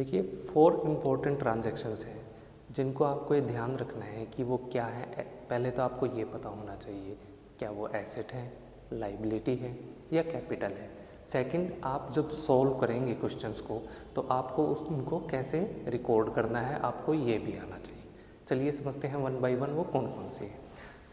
देखिए 4 important transactions हैं जिनको आपको ये ध्यान रखना है कि वो क्या है। पहले तो आपको ये पता होना चाहिए क्या वो एसेट है, लाइबिलिटी है या कैपिटल है। सेकंड, आप जब सॉल्व करेंगे क्वेश्चंस को तो आपको उनको कैसे रिकॉर्ड करना है, आपको ये भी आना चाहिए। चलिए समझते हैं वन बाय वन वो कौन कौन सी है।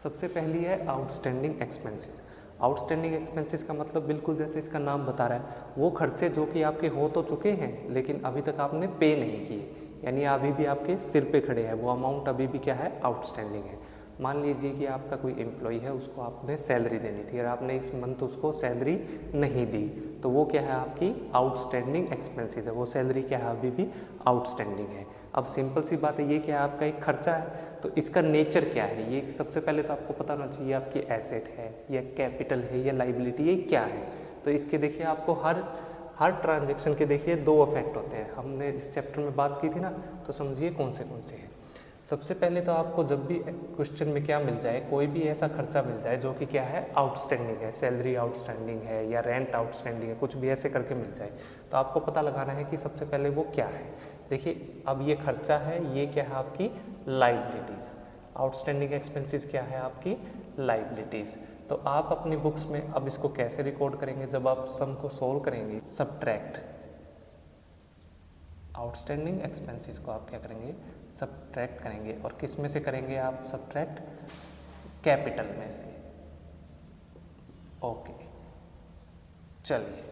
सबसे पहली है आउटस्टैंडिंग एक्सपेंसेस। आउटस्टैंडिंग एक्सपेंसेस का मतलब बिल्कुल जैसे इसका नाम बता रहा है, वो खर्चे जो कि आपके हो तो चुके हैं लेकिन अभी तक आपने पे नहीं किए, यानी अभी भी आपके सिर पे खड़े हैं, वो अमाउंट अभी भी क्या है, आउटस्टैंडिंग है। मान लीजिए कि आपका कोई एम्प्लॉय है, उसको आपने सैलरी देनी थी और आपने इस मंथ उसको सैलरी नहीं दी, तो वो क्या है, आपकी आउटस्टैंडिंग एक्सपेंसेस है, वो सैलरी क्या है, अभी भी आउटस्टैंडिंग है। अब सिंपल सी बात है, ये क्या है, आपका एक खर्चा है, तो इसका नेचर क्या है, ये सबसे पहले तो आपको पता होना चाहिए आपकी एसेट है या कैपिटल है या लाइबिलिटी, ये क्या है। तो इसके देखिए आपको हर ट्रांजैक्शन के देखिए 2 इफेक्ट होते हैं। हमने इस चैप्टर में बात की थी ना, तो समझिए कौन से हैं। सबसे पहले तो आपको जब भी क्वेश्चन में क्या मिल जाए, कोई भी ऐसा खर्चा मिल जाए जो कि क्या है, आउटस्टैंडिंग है, सैलरी आउटस्टैंडिंग है या रेंट आउटस्टैंडिंग है, कुछ भी ऐसे करके मिल जाए, तो आपको पता लगाना है कि सबसे पहले वो क्या है। देखिए अब ये खर्चा है, ये क्या है, आपकी लाइबिलिटीज़। आउटस्टैंडिंग एक्सपेंसेस क्या है, आपकी लाइबिलिटीज़। तो आप अपनी बुक्स में अब इसको कैसे रिकॉर्ड करेंगे, जब आप सम को सोल्व करेंगे, सब्ट्रैक्ट आउटस्टैंडिंग एक्सपेंसेस को आप क्या करेंगे, सब्ट्रैक्ट करेंगे। और किस में से करेंगे आप सब्ट्रैक्ट, कैपिटल में से। ओके, चलिए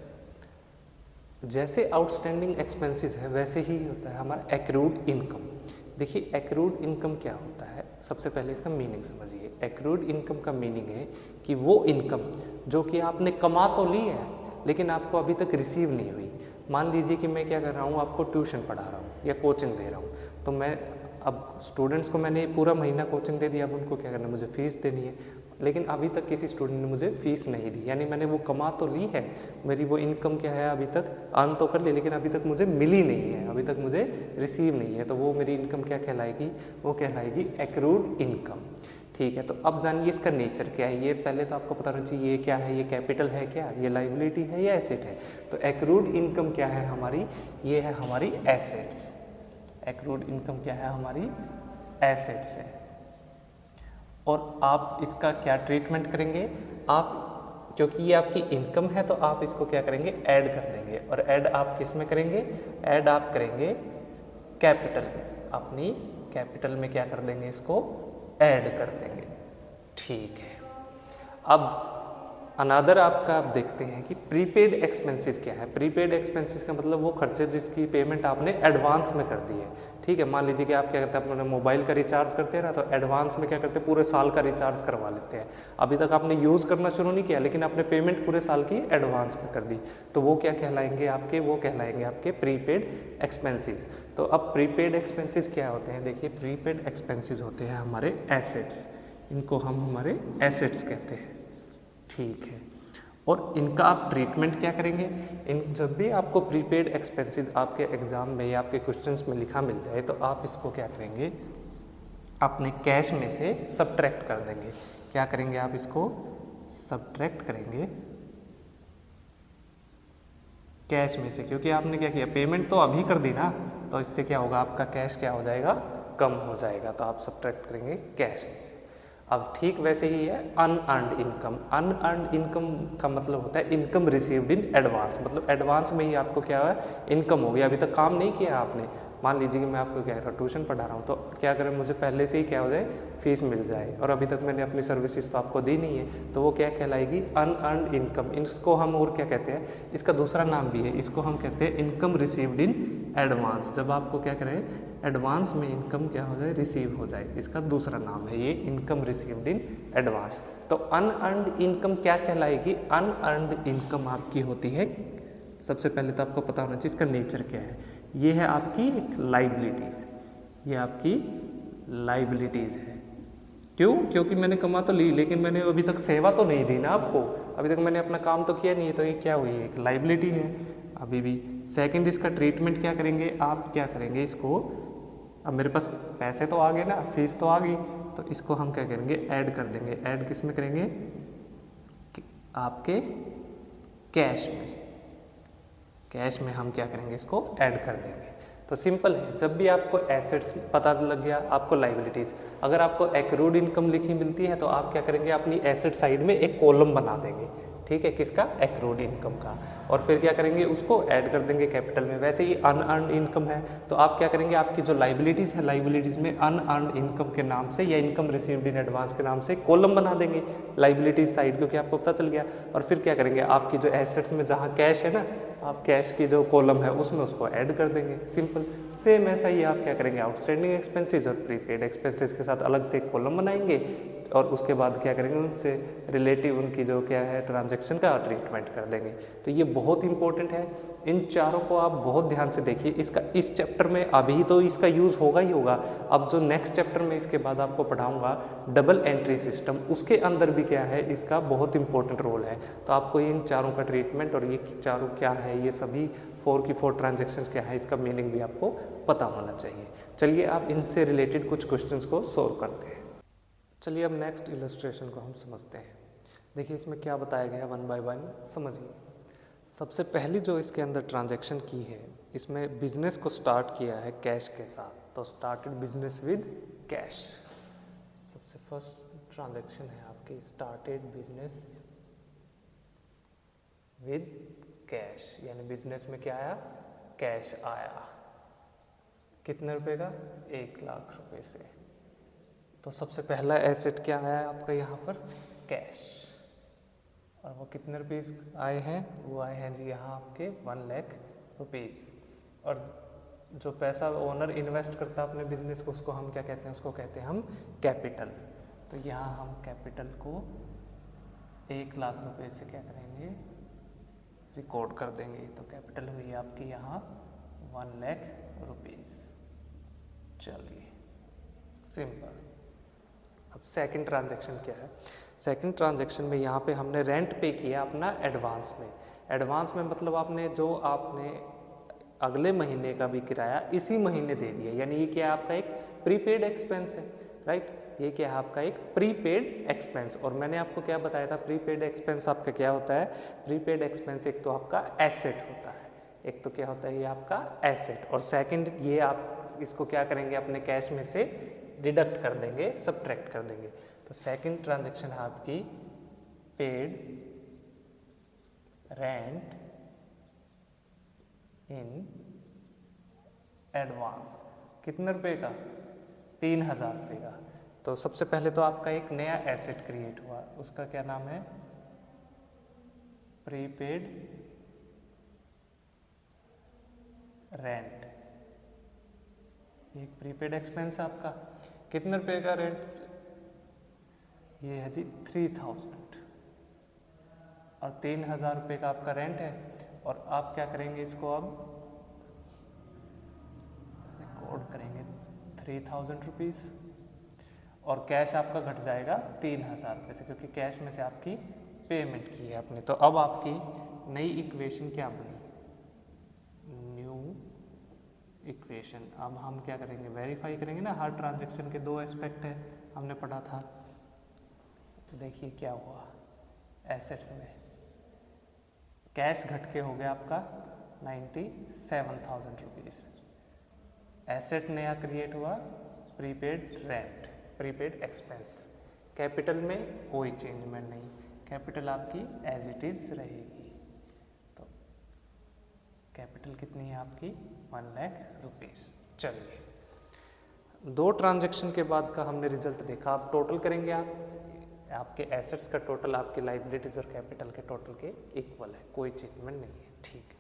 जैसे आउटस्टैंडिंग एक्सपेंसेस है वैसे ही होता है हमारा एक्रूड इनकम। देखिए एक्रूड इनकम क्या होता है, सबसे पहले इसका मीनिंग समझिए। एक्रूड इनकम का मीनिंग है कि वो इनकम जो कि आपने कमा तो ली है लेकिन आपको अभी तक रिसीव नहीं हुई। मान लीजिए कि मैं क्या कर रहा हूँ, आपको ट्यूशन पढ़ा रहा हूँ या कोचिंग दे रहा हूँ, तो मैं अब स्टूडेंट्स को मैंने पूरा महीना कोचिंग दे दिया, अब उनको क्या करना है, मुझे फ़ीस देनी है, लेकिन अभी तक किसी स्टूडेंट ने मुझे फ़ीस नहीं दी, यानी मैंने वो कमा तो ली है, मेरी वो इनकम क्या है, अभी तक अर्न तो कर ली लेकिन अभी तक मुझे मिली नहीं है, अभी तक मुझे रिसीव नहीं है, तो वो मेरी इनकम क्या कहलाएगी, वो कहलाएगी एक्रूड इनकम। ठीक है, तो अब जानिए इसका नेचर क्या है। ये पहले तो आपको पता होना चाहिए ये क्या है, ये कैपिटल है क्या, ये लाइबिलिटी है या एसेट है। तो एक्रूड इनकम क्या है हमारी, ये है हमारी एसेट्स। एक्रूड इनकम क्या है, हमारी एसेट्स है। और आप इसका क्या ट्रीटमेंट करेंगे, आप क्योंकि ये आपकी इनकम है तो आप इसको क्या करेंगे, ऐड कर देंगे। और ऐड आप किस में करेंगे, ऐड आप करेंगे कैपिटल में, अपनी कैपिटल में क्या कर देंगे, इसको ऐड कर देंगे। ठीक है, अब अनादर आपका आप देखते हैं कि प्रीपेड एक्सपेंसेस क्या है। प्रीपेड एक्सपेंसेस का मतलब वो खर्चे जिसकी पेमेंट आपने एडवांस में कर दी है। ठीक है, मान लीजिए कि आप क्या करते हैं, अपने मोबाइल का रिचार्ज करते हैं ना, तो एडवांस में क्या करते हैं, पूरे साल का रिचार्ज करवा लेते हैं। अभी तक आपने यूज़ करना शुरू नहीं किया लेकिन आपने पेमेंट पूरे साल की एडवांस में कर दी, तो वो क्या कहलाएंगे आपके, वो कहलाएंगे आपके प्रीपेड एक्सपेंसेस। तो अब प्रीपेड एक्सपेंसेस क्या होते हैं, देखिए प्रीपेड एक्सपेंसेस होते हैं हमारे एसेट्स, इनको हम हमारे एसेट्स कहते हैं। ठीक है, और इनका आप ट्रीटमेंट क्या करेंगे, इन जब भी आपको प्रीपेड एक्सपेंसेस आपके एग्जाम में या आपके क्वेश्चंस में लिखा मिल जाए तो आप इसको क्या करेंगे, अपने कैश में से सब्ट्रैक्ट कर देंगे। क्या करेंगे, आप इसको सब्ट्रैक्ट करेंगे कैश में से, क्योंकि आपने क्या किया, पेमेंट तो अभी कर दी ना, तो इससे क्या होगा, आपका कैश क्या हो जाएगा, कम हो जाएगा, तो आप सब्ट्रैक्ट करेंगे कैश में से। अब ठीक वैसे ही है अनअर्न्ड इनकम। अनअर्न्ड इनकम का मतलब होता है इनकम रिसीव्ड इन एडवांस, मतलब एडवांस में ही आपको क्या है, इनकम हो गया, अभी तक काम नहीं किया आपने। मान लीजिए कि मैं आपको क्या कर रहा हूँ, ट्यूशन पढ़ा रहा हूँ, तो क्या करें, मुझे पहले से ही क्या हो जाए, फीस मिल जाए, और अभी तक मैंने अपनी सर्विसेज तो आपको दी नहीं है, तो वो क्या कहलाएगी, अनअर्न्ड इनकम। इसको हम और क्या कहते हैं, इसका दूसरा नाम भी है, इसको हम कहते हैं इनकम रिसीव्ड इन एडवांस। जब आपको क्या करें, एडवांस में इनकम क्या हो जाए, रिसीव हो जाए, इसका दूसरा नाम है ये इनकम रिसीव्ड इन एडवांस। तो अनअर्न्ड इनकम क्या कहलाएगी, अनअर्न्ड इनकम आपकी होती है, सबसे पहले तो आपको पता होना चाहिए इसका नेचर क्या है। ये है आपकी लाइबिलिटीज़, ये आपकी लाइबिलिटीज़ है। क्यों, क्योंकि मैंने कमा तो ली लेकिन मैंने अभी तक सेवा तो नहीं दी ना आपको, अभी तक मैंने अपना काम तो किया नहीं है, तो ये क्या हुई है, एक लाइबिलिटी है अभी भी। सेकंड, इसका ट्रीटमेंट क्या करेंगे, आप क्या करेंगे, इसको अब मेरे पास पैसे तो आ गए ना, फीस तो आ गई, तो इसको हम क्या करेंगे, ऐड कर देंगे। ऐड किस में करेंगे, आपके कैश में। कैश में हम क्या करेंगे, इसको ऐड कर देंगे। तो सिंपल है, जब भी आपको एसेट्स पता लग गया, आपको लाइबिलिटीज़, अगर आपको एक्रूड इनकम लिखी मिलती है तो आप क्या करेंगे, अपनी एसेट साइड में एक कॉलम बना देंगे, ठीक है, किसका, एक्रूड इनकम का, और फिर क्या करेंगे, उसको ऐड कर देंगे कैपिटल में। वैसे ही अनअर्न्ड इनकम है तो आप क्या करेंगे, आपकी जो लाइबिलिटीज़ है, लाइबिलिटीज़ में अनअर्न्ड इनकम के नाम से या इनकम रिसीव्ड इन एडवांस के नाम से कॉलम बना देंगे लाइबिलिटीज साइड, क्योंकि आपको पता चल गया। और फिर क्या करेंगे, आपकी जो एसेट्स में जहाँ कैश है ना, आप कैश की जो कॉलम है उसमें उसको ऐड कर देंगे, सिंपल। सेम ऐसा ही आप क्या करेंगे, आउटस्टैंडिंग एक्सपेंसेस और प्रीपेड एक्सपेंसेस के साथ अलग से एक कॉलम बनाएंगे और उसके बाद क्या करेंगे, उनसे रिलेटिव उनकी जो क्या है ट्रांजैक्शन का ट्रीटमेंट कर देंगे। तो ये बहुत इंपॉर्टेंट है, इन चारों को आप बहुत ध्यान से देखिए। इसका इस चैप्टर में अभी तो इसका यूज़ होगा ही होगा, अब जो नेक्स्ट चैप्टर में इसके बाद आपको पढ़ाऊंगा डबल एंट्री सिस्टम, उसके अंदर भी क्या है, इसका बहुत इंपॉर्टेंट रोल है। तो आपको इन चारों का ट्रीटमेंट और ये चारों क्या है, ये सभी 4 की 4 ट्रांजेक्शन्स क्या है, इसका मीनिंग भी आपको पता होना चाहिए। चलिए आप इनसे रिलेटेड कुछ क्वेश्चंस को सोल्व करते हैं। चलिए अब नेक्स्ट इलस्ट्रेशन को हम समझते हैं। देखिए इसमें क्या बताया गया है, वन बाय वन समझिए। सबसे पहली जो इसके अंदर ट्रांजैक्शन की है, इसमें बिजनेस को स्टार्ट किया है कैश के साथ, तो स्टार्टेड बिजनेस विद कैश। सबसे फर्स्ट ट्रांजैक्शन है आपकी स्टार्टेड बिजनेस विद कैश, यानी बिजनेस में क्या आया, कैश आया। कितने रुपए का, 1 लाख रुपए से। तो सबसे पहला एसेट क्या आया आपका यहाँ पर, कैश, और वो कितने रुपीस आए हैं, वो आए हैं जी यहाँ आपके 1 लाख रुपीस। और जो पैसा ओनर इन्वेस्ट करता है अपने बिजनेस को, उसको हम क्या कहते हैं, उसको कहते हैं हम कैपिटल। तो यहाँ हम कैपिटल को 1 लाख रुपए से क्या करेंगे, रिकॉर्ड कर देंगे। तो कैपिटल हुई आपकी यहाँ 1 लाख रुपीस। चलिए सिंपल। अब सेकंड ट्रांजैक्शन क्या है, सेकंड ट्रांजैक्शन में यहाँ पे हमने रेंट पे किया अपना एडवांस में। एडवांस में मतलब आपने जो आपने अगले महीने का भी किराया इसी महीने दे दिया, यानी ये क्या आपका एक प्रीपेड एक्सपेंस है, राइट। ये क्या है आपका एक प्रीपेड एक्सपेंस। और मैंने आपको क्या बताया था, प्रीपेड एक्सपेंस आपका क्या होता है, प्रीपेड एक्सपेंस एक तो आपका एसेट होता है, एक तो क्या होता है ये आपका एसेट, और सेकंड ये आप इसको क्या करेंगे, अपने कैश में से डिडक्ट कर देंगे, सब्ट्रैक्ट कर देंगे। तो सेकंड ट्रांजैक्शन है आपकी पेड रेंट इन एडवांस। कितने रुपए का, 3000 रुपये का। तो सबसे पहले तो आपका एक नया एसेट क्रिएट हुआ, उसका क्या नाम है, प्रीपेड रेंट। एक प्रीपेड एक्सपेंस है आपका, कितने रुपए का रेंट, ये है जी 3000, और 3000 रुपये का आपका रेंट है। और आप क्या करेंगे, इसको अब रिकॉर्ड करेंगे 3000 रुपीज़, और कैश आपका घट जाएगा 3000 रुपये से, क्योंकि कैश में से आपकी पेमेंट की है आपने। तो अब आपकी नई इक्वेशन क्या बनी, न्यू इक्वेशन। अब हम क्या करेंगे, वेरीफाई करेंगे ना, हर ट्रांजैक्शन के 2 एस्पेक्ट है, हमने पढ़ा था। तो देखिए क्या हुआ, एसेट्स में कैश घट के हो गया आपका 97,000 रुपीज़। एसेट नया क्रिएट हुआ, prepaid rent, prepaid expense. Capital में कोई चेंजमेंट नहीं, कैपिटल आपकी एज इट इज़ रहेगी। तो कैपिटल कितनी है आपकी, 1 लाख रुपीज़। चलिए 2 ट्रांजैक्शन के बाद का हमने रिजल्ट देखा। अब टोटल करेंगे आप, आपके एसेट्स का टोटल आपके लाइबिलिटीज और कैपिटल के टोटल के इक्वल है, कोई चेंजमेंट नहीं है, ठीक।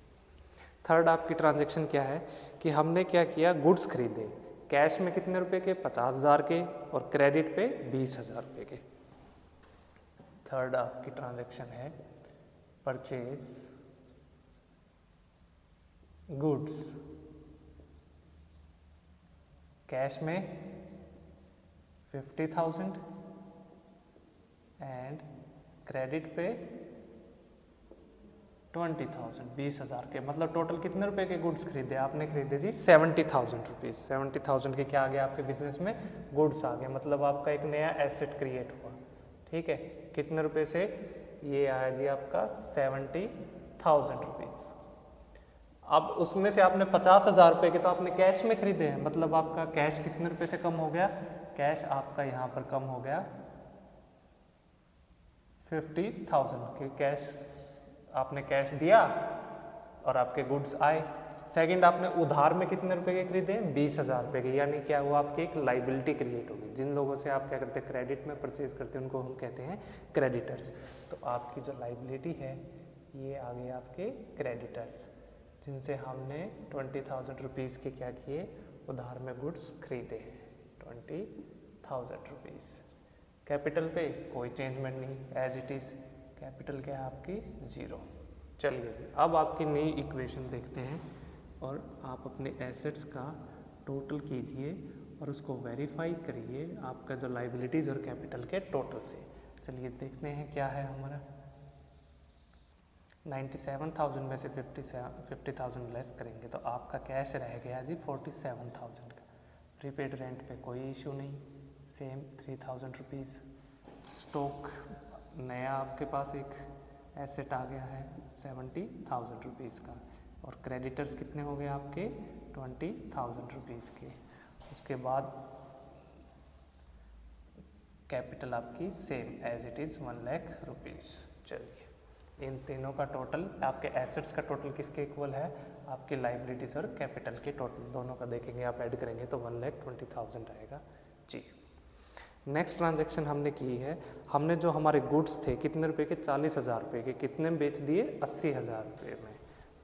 थर्ड आपकी ट्रांजैक्शन क्या है कि हमने क्या किया, गुड्स खरीदे, कैश में कितने रुपए के, 50,000 के, और क्रेडिट पे 20,000 रुपये के। थर्ड आपकी ट्रांजैक्शन है परचेज गुड्स, कैश में 50,000 एंड क्रेडिट पे 20,000, 20,000 के। मतलब टोटल कितने रुपए के गुड्स खरीदे आपने, खरीदे जी 70,000 रुपीज़। 70,000 के क्या आ गया आपके बिजनेस में, गुड्स आ गए, मतलब आपका एक नया एसेट क्रिएट हुआ, ठीक है। कितने रुपए से, ये आया जी आपका 70,000 रुपीज़। अब उसमें से आपने 50,000 रुपये के तो आपने कैश में खरीदे हैं, मतलब आपका कैश कितने रुपए से कम हो गया, कैश आपका यहाँ पर कम हो गया 50,000 के कैश, आपने कैश दिया और आपके गुड्स आए। सेकंड, आपने उधार में कितने रुपए के खरीदे हैं, 20,000 रुपये के, यानी क्या हुआ, आपकी एक लाइबिलिटी क्रिएट होगी। जिन लोगों से आप क्या करते हैं, क्रेडिट में परचेज करते हैं, उनको हम कहते हैं क्रेडिटर्स। तो आपकी जो लाइबिलिटी है ये आ गए आपके क्रेडिटर्स, जिनसे हमने 20,000 रुपीज़ के क्या किए, उधार में गुड्स खरीदे हैं 20,000 रुपीज़। कैपिटल पे कोई चेंजमेंट नहीं, एज इट इज़। कैपिटल क्या है आपकी, 0। चलिए जी, अब आपकी नई इक्वेशन देखते हैं और आप अपने एसेट्स का टोटल कीजिए और उसको वेरीफाई करिए आपका जो लाइबिलिटीज़ और कैपिटल के टोटल से। चलिए देखते हैं क्या है हमारा। 97,000 में से 50,000 लेस करेंगे तो आपका कैश रह गया जी 47,000 का। प्रीपेड रेंट पे कोई इशू नहीं, सेम 3,000 रुपीज़। स्टॉक नया आपके पास एक एसेट आ गया है 70,000 रुपीज़ का, और क्रेडिटर्स कितने हो गए आपके 20,000 रुपीज़ के। उसके बाद कैपिटल आपकी same as it is 1 lakh rupees. चलिए, इन तीनों का टोटल, आपके एसेट्स का टोटल किसके इक्वल है, आपकी लाइबिलिटीज़ और कैपिटल के टोटल दोनों का देखेंगे, आप ऐड करेंगे तो 1,20,000 आएगा जी। नेक्स्ट ट्रांजैक्शन हमने की है, हमने जो हमारे गुड्स थे कितने रुपए के, 40,000 रुपये के, कितने में बेच दिए, 80,000 रुपये में।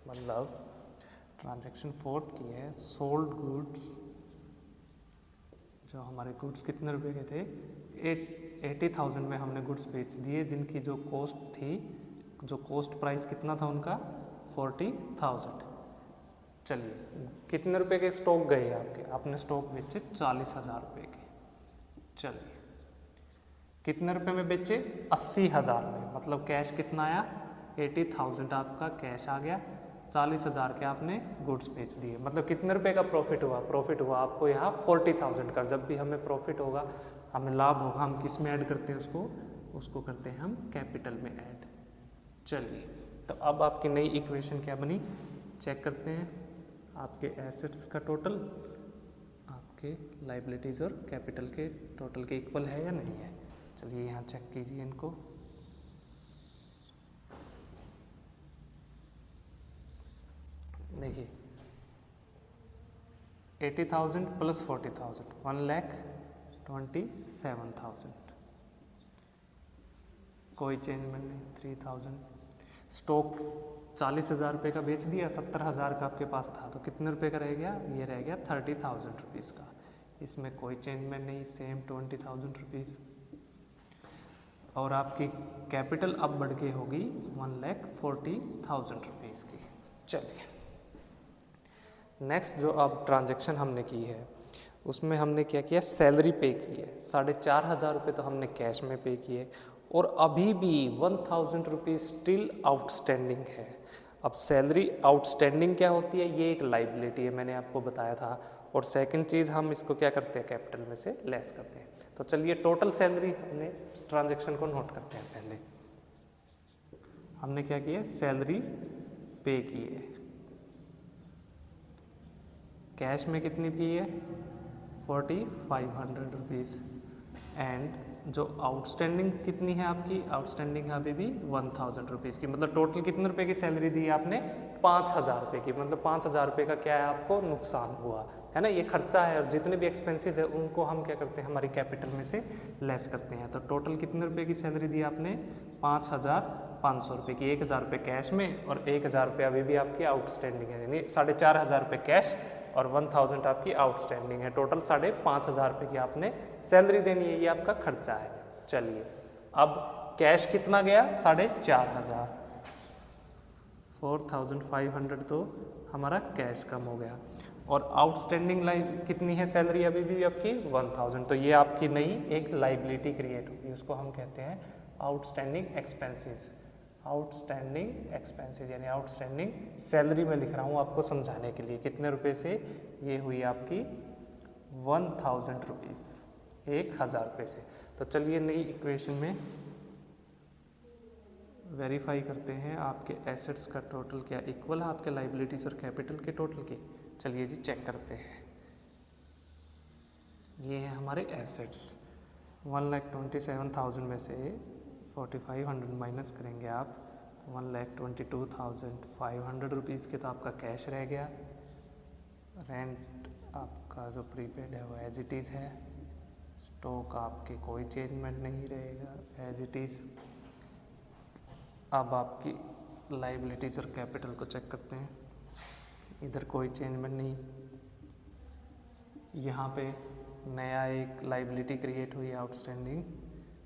मतलब ट्रांजैक्शन फोर्थ की है, सोल्ड गुड्स, जो हमारे गुड्स कितने रुपए के थे, 80,000 में हमने गुड्स बेच दिए, जिनकी जो कॉस्ट थी, जो कॉस्ट प्राइस कितना था उनका 40,000। चलिए, कितने रुपए के स्टॉक गए आपके, आपने स्टॉक बेचे 40,000 रुपये के। चलिए, कितने रुपए में बेचे, 80,000 में, मतलब कैश कितना आया, 80,000 आपका कैश आ गया, 40,000 के आपने गुड्स बेच दिए, मतलब कितने रुपए का प्रॉफिट हुआ, प्रॉफिट हुआ आपको यहाँ 40,000 का। जब भी हमें प्रॉफिट होगा, हमें लाभ होगा, हम किस में ऐड करते हैं उसको करते हैं हम कैपिटल में ऐड। चलिए, तो अब आपकी नई इक्वेशन क्या बनी, चेक करते हैं। आपके एसेट्स का टोटल आपके लाइबिलिटीज़ और कैपिटल के टोटल के इक्वल है या नहीं है। चलिए यहाँ चेक कीजिए इनको। देखिए, 80,000 प्लस 40,000, 1,27,000, कोई चेंजमेंट नहीं, 3,000। स्टॉक 40,000 रुपये का बेच दिया, 70,000 का आपके पास था, तो कितने रुपए का रह गया, ये रह गया 30,000 रुपीज़ का, इसमें कोई चेंजमेंट नहीं, सेम 20,000 रुपीज़। और आपकी कैपिटल अब बढ़ के होगी 1,40,000 रुपीज़ की। चलिए, नेक्स्ट जो अब ट्रांजैक्शन हमने की है उसमें हमने क्या किया, सैलरी पे की है, 4,500 रुपये तो हमने कैश में पे किए, और अभी भी 1,000 रुपीज़ स्टिल आउटस्टैंडिंग है। अब सैलरी आउटस्टैंडिंग क्या होती है, ये एक लाइबिलिटी है, मैंने आपको बताया था। और सेकंड चीज़, हम इसको क्या करते हैं, कैपिटल में से लेस करते हैं। तो चलिए, टोटल सैलरी हमने ट्रांजैक्शन को नोट करते हैं। पहले हमने क्या किया, सैलरी पे की है, कैश में कितनी की है 4,500 रुपीज़, एंड जो आउटस्टैंडिंग कितनी है आपकी, आउटस्टैंडिंग है अभी भी 1,000 रुपीज़ की। मतलब टोटल कितने रुपए की सैलरी दी आपने, 5,000 रुपये की। मतलब 5,000 रुपये का क्या है, आपको नुकसान हुआ है ना, ये खर्चा है, और जितने भी एक्सपेंसेस है उनको हम क्या करते हैं, हमारी कैपिटल में से लेस करते हैं। तो टोटल कितने रुपए की सैलरी दी आपने, 5,500 रुपये की, 1,000 रुपये कैश में और 1,000 रुपये अभी भी आपकी आउटस्टैंडिंग है, यानी 4,500 रुपये कैश और 1,000 आपकी आउटस्टैंडिंग है। टोटल 5,500 रुपये की आपने सैलरी देनी है, ये आपका खर्चा है। चलिए, अब कैश कितना गया, 4,500, 4,500 तो हमारा कैश कम हो गया, और आउटस्टैंडिंग लाइन कितनी है, सैलरी अभी भी आपकी 1,000, तो ये आपकी नई एक लाइबिलिटी क्रिएट होगी, उसको हम कहते हैं आउटस्टैंडिंग एक्सपेंसेस। आउटस्टैंडिंग एक्सपेंसेस यानी आउटस्टैंडिंग सैलरी में लिख रहा हूँ आपको समझाने के लिए। कितने रुपए से, ये हुई आपकी 1,000 रुपीज़, 1,000 रुपये से। तो चलिए, नई इक्वेशन में वेरीफाई करते हैं आपके एसेट्स का टोटल क्या इक्वल है आपके लाइबिलिटीज़ और कैपिटल के टोटल के। चलिए जी चेक करते हैं। ये है हमारे एसेट्स, 1,27,000 में से 4,500 माइनस करेंगे आप, 1,22,500 रुपीज़ के तो आपका कैश रह गया। रेंट आपका जो प्रीपेड है वो एज इट इज़ है। स्टॉक आपके कोई चेंजमेंट नहीं रहेगा, एज इट इज़। अब आपकी लाइबिलिटीज़ और कैपिटल को चेक करते हैं, इधर कोई चेंजमेंट नहीं। यहाँ पे नया एक लाइबिलिटी क्रिएट हुई, आउटस्टैंडिंग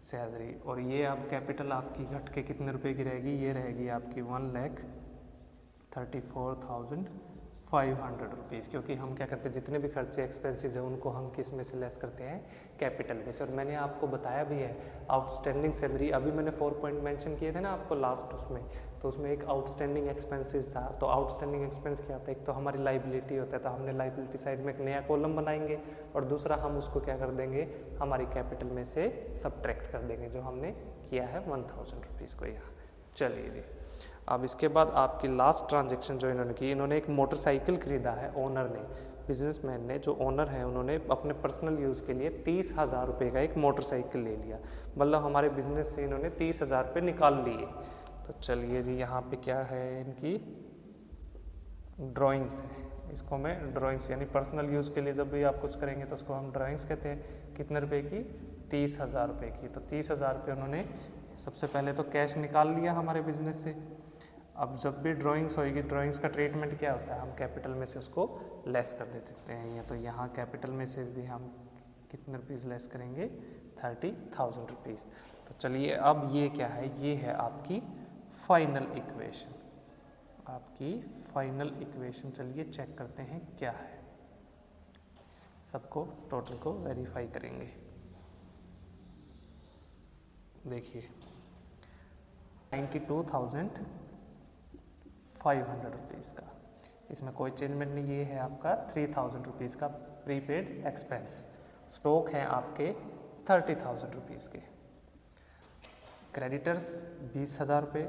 सैलरी, और ये अब कैपिटल आपकी घट के कितने रुपए की रहेगी, ये रहेगी आपकी 1,34,500 रुपीज़। क्योंकि हम क्या करते हैं, जितने भी खर्चे एक्सपेंसेस हैं उनको हम किस में से लेस करते हैं, कैपिटल में से। और मैंने आपको बताया भी है आउटस्टैंडिंग सैलरी, अभी मैंने 4 पॉइंट मेंशन किए थे ना आपको लास्ट उसमें, तो उसमें एक आउटस्टैंडिंग एक्सपेंसेस था। तो आउटस्टैंडिंग एक्सपेंस क्या होता है, एक तो हमारी लाइबिलिटी होता है, तो हमने लाइबिलिटी साइड में एक नया कॉलम बनाएंगे, और दूसरा हम उसको क्या कर देंगे, हमारी कैपिटल में से सब्ट्रैक्ट कर देंगे, जो हमने किया है 1,000 रुपीज़ को यहाँ। चलिए जी, अब इसके बाद आपकी लास्ट ट्रांजैक्शन जो इन्होंने की, इन्होंने एक मोटरसाइकिल खरीदा है ओनर ने, बिजनेसमैन ने, जो ओनर है उन्होंने अपने पर्सनल यूज़ के लिए 30,000 रुपये का एक मोटरसाइकिल ले लिया। मतलब हमारे बिजनेस से इन्होंने 30,000 रुपये निकाल लिए। तो चलिए जी, यहाँ पे क्या है, इनकी ड्राइंग्स है, इसको मैं ड्राइंग्स यानी पर्सनल यूज़ के लिए जब भी आप कुछ करेंगे तो उसको हम ड्राइंग्स कहते हैं। कितने रुपए की, 30,000 रुपये की। तो 30,000 रुपये उन्होंने सबसे पहले तो कैश निकाल लिया हमारे बिजनेस से। अब जब भी ड्राइंग्स होएगी, ड्राइंग्स का ट्रीटमेंट क्या होता है, हम कैपिटल में से उसको लेस कर देते हैं। तो यहाँ कैपिटल में से भी हम कितने रुपीज़ लेस करेंगे, 30,000 रुपीज़। तो चलिए अब ये क्या है, ये है आपकी फाइनल इक्वेशन, आपकी फाइनल इक्वेशन। चलिए चेक करते हैं क्या है, सबको टोटल को वेरीफाई करेंगे। देखिए 92,500 रुपीज़ का, इसमें कोई चेंजमेंट नहीं। ये है आपका 3,000 रुपीज़ का प्रीपेड एक्सपेंस। स्टॉक है आपके 30,000 रुपीज़ के। क्रेडिटर्स 20,000 रुपये,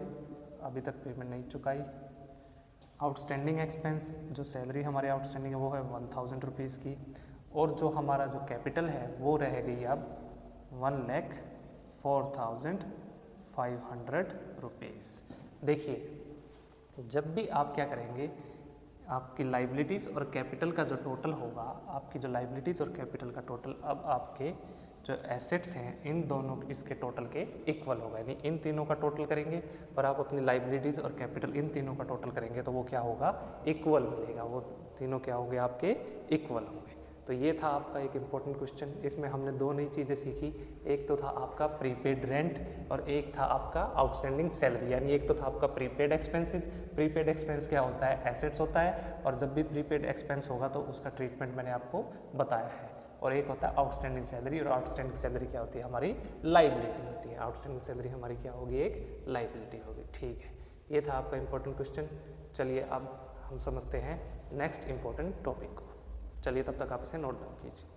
अभी तक पेमेंट नहीं चुकाई। आउटस्टैंडिंग एक्सपेंस, जो सैलरी हमारी आउटस्टैंडिंग है वो है 1,000 रुपीज़ की। और जो हमारा जो कैपिटल है वो रह गई अब 1,04,500 रुपीज़। देखिए जब भी आप क्या करेंगे, आपकी लाइबिलिटीज़ और कैपिटल का जो टोटल होगा, आपकी जो लाइबिलिटीज़ और कैपिटल का टोटल अब आपके जो एसेट्स हैं इन दोनों इसके टोटल के इक्वल होगा। यानी इन तीनों का टोटल करेंगे और आप अपनी लाइबिलिटीज़ और कैपिटल इन तीनों का टोटल करेंगे तो वो क्या होगा, इक्वल मिलेगा। वो तीनों क्या होंगे, आपके इक्वल होंगे। तो ये था आपका एक इम्पॉर्टेंट क्वेश्चन। इसमें हमने दो नई चीज़ें सीखी, एक तो था आपका प्रीपेड रेंट और एक था आपका आउटस्टैंडिंग सैलरी। यानी एक तो था आपका प्रीपेड एक्सपेंसेस। प्रीपेड एक्सपेंस क्या होता है, एसेट्स होता है, और जब भी प्रीपेड एक्सपेंस होगा तो उसका ट्रीटमेंट मैंने आपको बताया है। और एक होता है आउटस्टैंडिंग सैलरी, और आउटस्टैंडिंग सैलरी क्या होती है, हमारी लाइबिलिटी होती है। आउटस्टैंडिंग सैलरी हमारी क्या होगी, एक लाइबिलिटी होगी। ठीक है, ये था आपका इम्पोर्टेंट क्वेश्चन। चलिए अब हम समझते हैं नेक्स्ट इम्पोर्टेंट टॉपिक को। चलिए तब तक आप इसे नोट डाउन कीजिए।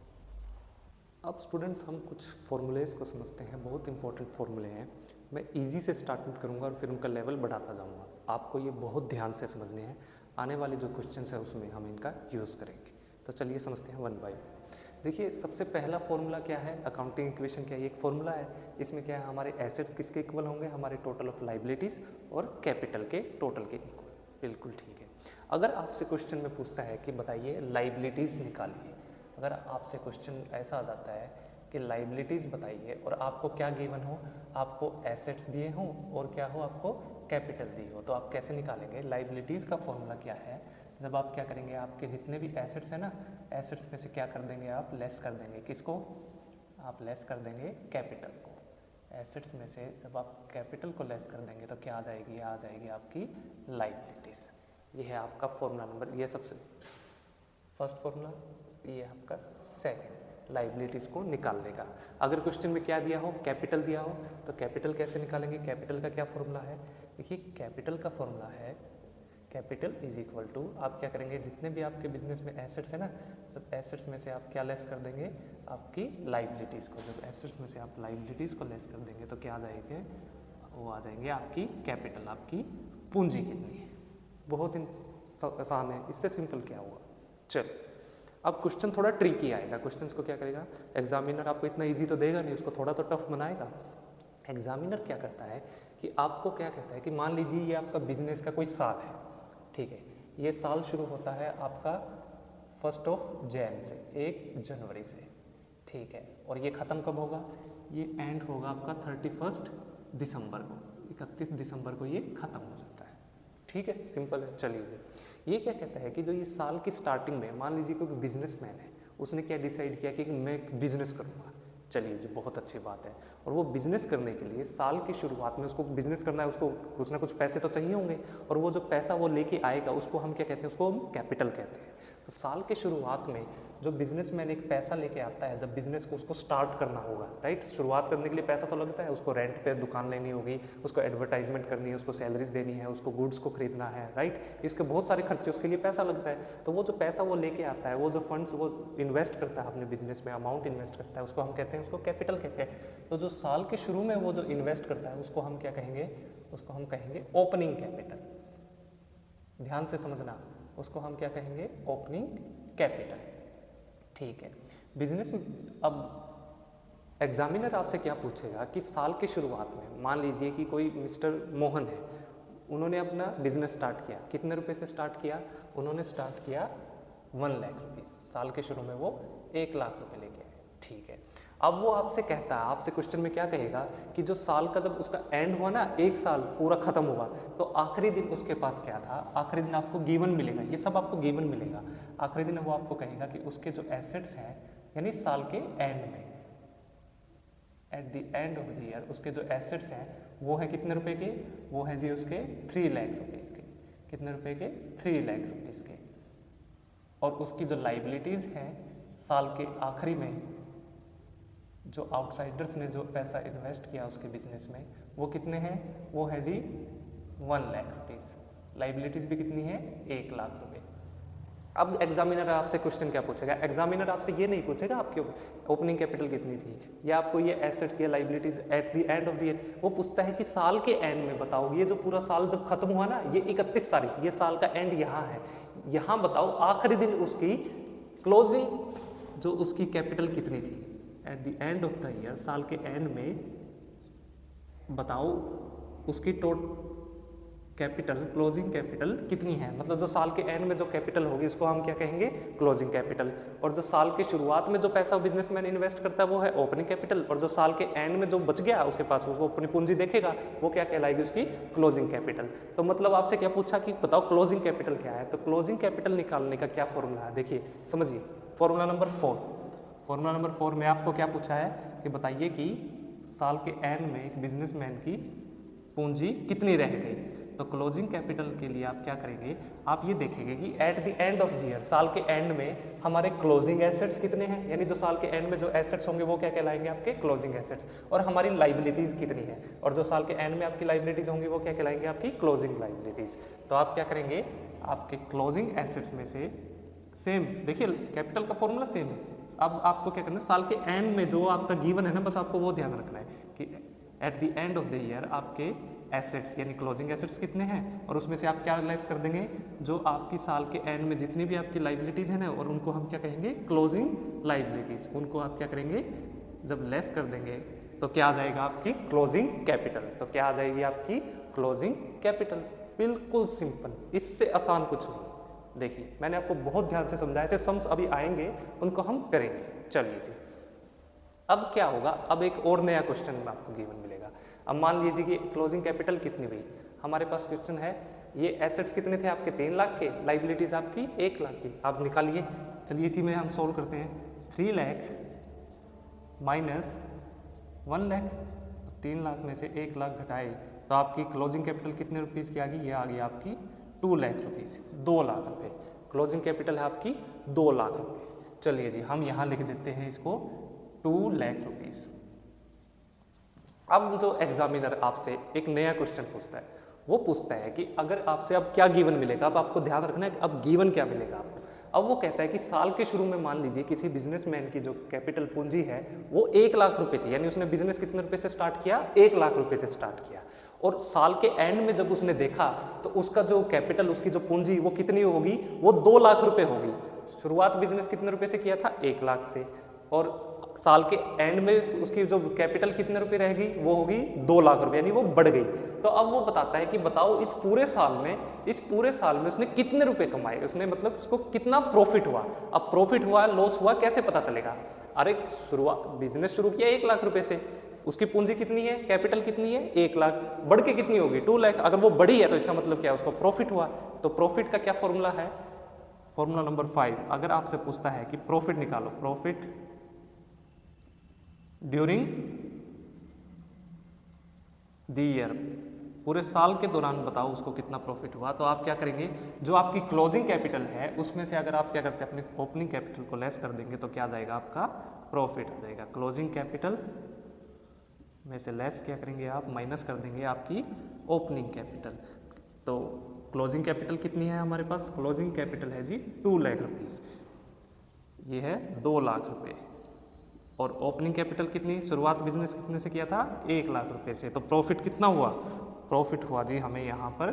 अब स्टूडेंट्स हम कुछ फॉर्मूलेज को समझते हैं, बहुत इंपॉर्टेंट फॉर्मूले हैं। मैं इजी से स्टार्ट करूंगा और फिर उनका लेवल बढ़ाता जाऊंगा। आपको ये बहुत ध्यान से समझने हैं, आने वाले जो क्वेश्चंस है उसमें हम इनका यूज़ करेंगे। तो चलिए समझते हैं वन बाय वन। देखिए सबसे पहला फॉर्मूला क्या है, अकाउंटिंग इक्वेशन क्या है, एक फॉर्मूला है। इसमें क्या है, हमारे एसेट्स किसके इक्वल होंगे, हमारे टोटल ऑफ लाइबिलिटीज़ और कैपिटल के टोटल के इक्वल। बिल्कुल ठीक है। अगर आपसे क्वेश्चन में पूछता है कि बताइए लाइबिलिटीज़ निकालिए, अगर आपसे क्वेश्चन ऐसा आ जाता है कि लाइबिलिटीज़ बताइए और आपको क्या गिवन हो, आपको एसेट्स दिए हों और क्या हो, आपको कैपिटल दी हो, तो आप कैसे निकालेंगे। लाइबिलिटीज़ का फॉर्मूला क्या है, जब आप क्या करेंगे, आपके जितने भी एसेट्स हैं ना, एसेट्स में से क्या कर देंगे, आप लेस कर देंगे। किसको, आप लेस कर देंगे कैपिटल को। एसेट्स में से जब आप कैपिटल को लेस कर देंगे तो क्या आ जाएगी, आ जाएगी आपकी लाइबिलिटीज़। ये है आपका फॉर्मूला नंबर, ये सबसे फर्स्ट फॉर्मूला। ये आपका सेकंड, लाइबिलिटीज़ को निकालने का। अगर क्वेश्चन में क्या दिया हो, कैपिटल दिया हो, तो कैपिटल कैसे निकालेंगे। कैपिटल का क्या फॉर्मूला है, देखिए कैपिटल का फॉर्मूला है कैपिटल इज इक्वल टू, आप क्या करेंगे, जितने भी आपके बिजनेस में एसेट्स है ना, जब एसेट्स में से आप क्या लेस कर देंगे, आपकी लाइबिलिटीज़ को। जब एसेट्स में से आप लाइबिलिटीज़ को लेस कर देंगे तो क्या आ जाएंगे, वो आ जाएंगे आपकी कैपिटल, आपकी पूंजी कितनी है। बहुत आसान है, इससे सिंपल क्या हुआ। चल अब क्वेश्चन थोड़ा ट्रिकी आएगा। क्वेश्चन को क्या करेगा एग्जामिनर, आपको इतना इजी तो देगा नहीं, उसको थोड़ा तो टफ बनाएगा। एग्जामिनर क्या करता है कि आपको क्या कहता है कि मान लीजिए ये आपका बिजनेस का कोई साल है, ठीक है, ये साल शुरू होता है आपका 1 जनवरी से, 1 जनवरी से, ठीक है, और ये ख़त्म कब होगा, ये एंड होगा आपका 31 दिसंबर को, 31 दिसंबर को ये ख़त्म हो जाता है। ठीक है, सिंपल है। चलिए ये क्या कहता है कि जो ये साल की स्टार्टिंग में मान लीजिए कोई बिजनेसमैन है, उसने क्या डिसाइड किया कि मैं एक बिजनेस करूँगा। चलिए जी, बहुत अच्छी बात है। और वो बिज़नेस करने के लिए साल की शुरुआत में उसको बिज़नेस करना है, उसको कुछ ना कुछ पैसे तो चाहिए होंगे, और वो जो पैसा वो लेके आएगा उसको हम क्या कहते हैं, उसको हम कैपिटल कहते हैं। तो साल के शुरुआत में जो बिजनेसमैन एक पैसा लेके आता है, जब बिजनेस को उसको स्टार्ट करना होगा, राइट, शुरुआत करने के लिए पैसा तो लगता है, उसको रेंट पे दुकान लेनी होगी, उसको एडवर्टाइजमेंट करनी है, उसको सैलरीज देनी है, उसको गुड्स को खरीदना है, राइट, इसके बहुत सारे खर्चे, उसके लिए पैसा लगता है। तो वो जो पैसा वो लेके आता है, वो जो फंड्स वो इन्वेस्ट करता है अपने बिजनेस में, अमाउंट इन्वेस्ट करता है, उसको हम कहते हैं, उसको कैपिटल कहते हैं। तो जो साल के शुरू में वो जो इन्वेस्ट करता है उसको हम क्या कहेंगे, उसको हम कहेंगे ओपनिंग कैपिटल। ध्यान से समझना, उसको हम क्या कहेंगे, ओपनिंग कैपिटल। ठीक है, बिजनेस अब एग्जामिनर आपसे क्या पूछेगा कि साल की शुरुआत में मान लीजिए कि कोई मिस्टर मोहन है, उन्होंने अपना बिजनेस स्टार्ट किया, कितने रुपए से स्टार्ट किया, उन्होंने स्टार्ट किया 1 लाख रुपीज़, साल के शुरू में वो 1 लाख रुपए लेके आए। ठीक है, अब वो आपसे कहता है, आपसे क्वेश्चन में क्या कहेगा कि जो साल का जब उसका एंड हुआ ना, 1 साल पूरा खत्म हुआ, तो आखिरी दिन उसके पास क्या था, आखिरी दिन आपको गिवन मिलेगा, ये सब आपको गिवन मिलेगा। आखिरी दिन वो आपको कहेगा कि उसके जो एसेट्स हैं, यानी साल के एंड में, at the end of the year, उसके जो एसेट्स हैं वो है कितने रुपए के, वो है जी उसके 3 लाख रुपीज़ के। कितने रुपए के, 3 लाख रुपीज़ के। और उसकी जो लाइबिलिटीज़ हैं साल के आखिरी में, जो आउटसाइडर्स ने जो पैसा इन्वेस्ट किया उसके बिजनेस में, वो कितने हैं, वो है जी 1 लाख रुपीज़। लाइबिलिटीज़ भी कितनी है, 1 लाख रुपए। अब एग्जामिनर आपसे क्वेश्चन क्या पूछेगा, एग्जामिनर आपसे ये नहीं पूछेगा आपकी ओपनिंग कैपिटल कितनी थी, या आपको ये एसेट्स या liabilities at the end of the year, वो पूछता है कि साल के एंड में बताओ, ये जो पूरा साल जब खत्म हुआ ना, ये 31 तारीख, ये साल का एंड यहाँ है, यहाँ बताओ आखिरी दिन उसकी क्लोजिंग जो उसकी कैपिटल कितनी थी, at the end of the year, साल के एंड में बताओ उसकी कैपिटल, क्लोजिंग कैपिटल कितनी है। मतलब जो साल के एंड में जो कैपिटल होगी उसको हम क्या कहेंगे, क्लोजिंग कैपिटल। और जो साल के शुरुआत में जो पैसा बिजनेसमैन इन्वेस्ट करता है वो है ओपनिंग कैपिटल। और जो साल के एंड में जो बच गया उसके पास, उसको अपनी पूंजी देखेगा, वो क्या कहलाएगी, उसकी क्लोजिंग कैपिटल। तो मतलब आपसे क्या पूछा कि बताओ क्लोजिंग कैपिटल क्या है, तो क्लोजिंग कैपिटल निकालने का क्या फॉर्मूला है, देखिए समझिए। फॉर्मूला नंबर 4 में आपको क्या पूछा है कि बताइए कि साल के एंड में एक बिजनेसमैन की पूंजी कितनी रह गई। तो क्लोजिंग कैपिटल के लिए आप क्या करेंगे, आप ये देखेंगे कि at the end of the year, साल के एंड में हमारे क्लोजिंग एसेट्स कितने हैं, यानी जो साल के एंड में जो एसेट्स होंगे वो क्या कहलाएंगे, आपके क्लोजिंग एसेट्स। और हमारी लाइबिलिटीज कितनी है, और जो साल के एंड में आपकी लाइबिलिटीज होंगी वो क्या कहलाएंगे, आपकी क्लोजिंग लाइबिलिटीज। तो आप क्या करेंगे, आपके क्लोजिंग एसेट्स में से सेम, देखिए कैपिटल का फॉर्मूला सेम है। अब आपको क्या करना है, साल के एंड में जो आपका गिवन है ना, बस आपको वो ध्यान रखना है कि at the end of the year आपके एसेट्स यानी क्लोजिंग एसेट्स कितने हैं, और उसमें से आप क्या लेस कर देंगे, जो आपकी साल के एंड में जितनी भी आपकी लाइबिलिटीज़ हैं ना, और उनको हम क्या कहेंगे, क्लोजिंग लाइबिलिटीज़। उनको आप क्या करेंगे, जब लेस कर देंगे तो क्या आ जाएगा, आपकी क्लोजिंग कैपिटल। तो क्या आ जाएगी, आपकी क्लोजिंग कैपिटल। बिल्कुल सिंपल, इससे आसान कुछ नहीं। देखिए मैंने आपको बहुत ध्यान से समझाया, ऐसे सम्स अभी आएंगे उनको हम करेंगे। चलिए जी, अब क्या होगा, अब एक और नया क्वेश्चन में आपको गिवन मिलेगा। अब मान लीजिए कि क्लोजिंग कैपिटल कितनी हुई, हमारे पास क्वेश्चन है ये एसेट्स कितने थे आपके, 3 लाख के, लाइबिलिटीज आपकी 1 लाख की, आप निकालिए। चलिए इसी में हम सोल्व करते हैं। 3 लाख माइनस 1 लाख, 3 लाख में से 1 लाख घटाए तो आपकी क्लोजिंग कैपिटल कितने रुपीज़ की आ गई, ये आ गई आपकी 2 लाख रुपीज़, 2 लाख रुपये। क्लोजिंग कैपिटल है आपकी 2 लाख रुपये। चलिए जी, हम यहाँ लिख देते हैं इसको 2 लाख रुपीज़। अब जो एग्जामिनर आपसे एक नया क्वेश्चन पूछता है, वो पूछता है कि अगर आपसे अब क्या गिवन मिलेगा। अब आपको ध्यान रखना है कि अब गिवन क्या मिलेगा आपको। अब वो कहता है कि साल के शुरू में मान लीजिए किसी बिजनेसमैन की जो कैपिटल पूंजी है वो 1 लाख रुपए थी, यानी उसने बिजनेस कितने रुपए से स्टार्ट किया, 1 लाख रुपए से स्टार्ट किया, और साल के एंड में जब उसने देखा तो उसका जो कैपिटल, उसकी जो पूंजी वो कितनी होगी, वो 2 लाख रुपए होगी। शुरुआत बिजनेस कितने रुपए से किया था, 1 लाख से, और साल के एंड में उसकी जो कैपिटल कितने रुपए रहेगी, वो होगी 2 लाख रुपए, यानी वो बढ़ गई। तो अब वो बताता है कि बताओ इस पूरे साल में उसने कितने रुपए कमाए, उसने मतलब उसको कितना प्रॉफिट हुआ। अब प्रॉफिट हुआ लॉस हुआ कैसे पता चलेगा, अरे शुरुआत बिजनेस शुरू किया 1 लाख रुपए से, उसकी पूंजी कितनी है, कैपिटल कितनी है, 1 लाख, बढ़ के कितनी होगी, 2 लाख। अगर वो बढ़ी है तो इसका मतलब क्या है, उसको प्रॉफिट हुआ। तो प्रॉफिट का क्या फॉर्मूला है, फॉर्मूला नंबर 5, अगर आपसे पूछता है कि प्रॉफिट निकालो, प्रॉफिट ड्यूरिंग द ईयर, पूरे साल के दौरान बताओ उसको कितना प्रॉफिट हुआ, तो आप क्या करेंगे, जो आपकी क्लोजिंग कैपिटल है उसमें से अगर आप क्या करते हैं, अपने ओपनिंग कैपिटल को लेस कर देंगे तो क्या आ जाएगा, आपका प्रॉफिट आ जाएगा। क्लोजिंग कैपिटल में से लेस क्या करेंगे आप, माइनस कर देंगे आपकी ओपनिंग कैपिटल। तो क्लोजिंग कैपिटल कितनी है हमारे पास, क्लोजिंग कैपिटल है जी 2 लाख रुपीस, ये है 2 लाख रुपए, और ओपनिंग कैपिटल कितनी, शुरुआत बिजनेस कितने से किया था, 1 लाख रुपए से। तो प्रॉफिट कितना हुआ, प्रॉफिट हुआ जी हमें यहाँ पर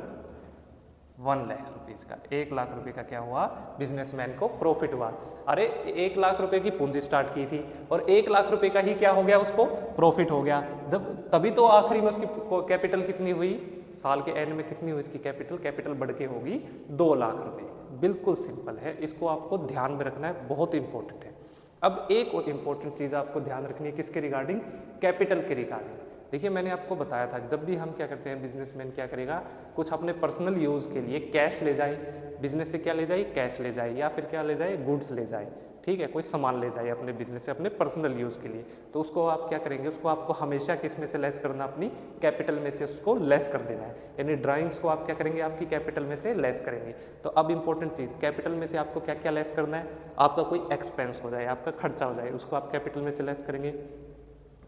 1 लाख रुपीस का, 1 लाख रुपए का क्या हुआ, बिजनेसमैन को प्रॉफिट हुआ। अरे 1 लाख रुपए की पूंजी स्टार्ट की थी और 1 लाख रुपए का ही क्या हो गया, उसको प्रॉफिट हो गया। जब तभी तो आखिरी में उसकी कैपिटल कितनी हुई, साल के एंड में कितनी हुई इसकी कैपिटल, कैपिटल बढ़ के होगी 2 लाख रुपए। बिल्कुल सिंपल है, इसको आपको ध्यान में रखना है, बहुत इंपॉर्टेंट है। अब एक और इम्पोर्टेंट चीज़ आपको ध्यान रखनी है, किसके रिगार्डिंग, कैपिटल के रिगार्डिंग। देखिए मैंने आपको बताया था कि जब भी हम क्या करते हैं, बिजनेसमैन क्या करेगा, कुछ अपने पर्सनल यूज़ के लिए कैश ले जाए, बिजनेस से क्या ले जाए, कैश ले जाए, या फिर क्या ले जाए, गुड्स ले जाए, ठीक है, कोई सामान ले जाए अपने बिजनेस से अपने पर्सनल यूज़ के लिए, तो उसको आप क्या करेंगे, उसको आपको हमेशा किस में से लेस करना, अपनी कैपिटल में से उसको लेस कर देना है। यानी ड्राइंग्स को आप क्या करेंगे, आपकी कैपिटल में से लेस करेंगे। तो अब इंपॉर्टेंट चीज़, कैपिटल में से आपको क्या क्या लेस करना है, आपका कोई एक्सपेंस हो जाए, आपका खर्चा हो जाए, उसको आप कैपिटल में से लेस करेंगे।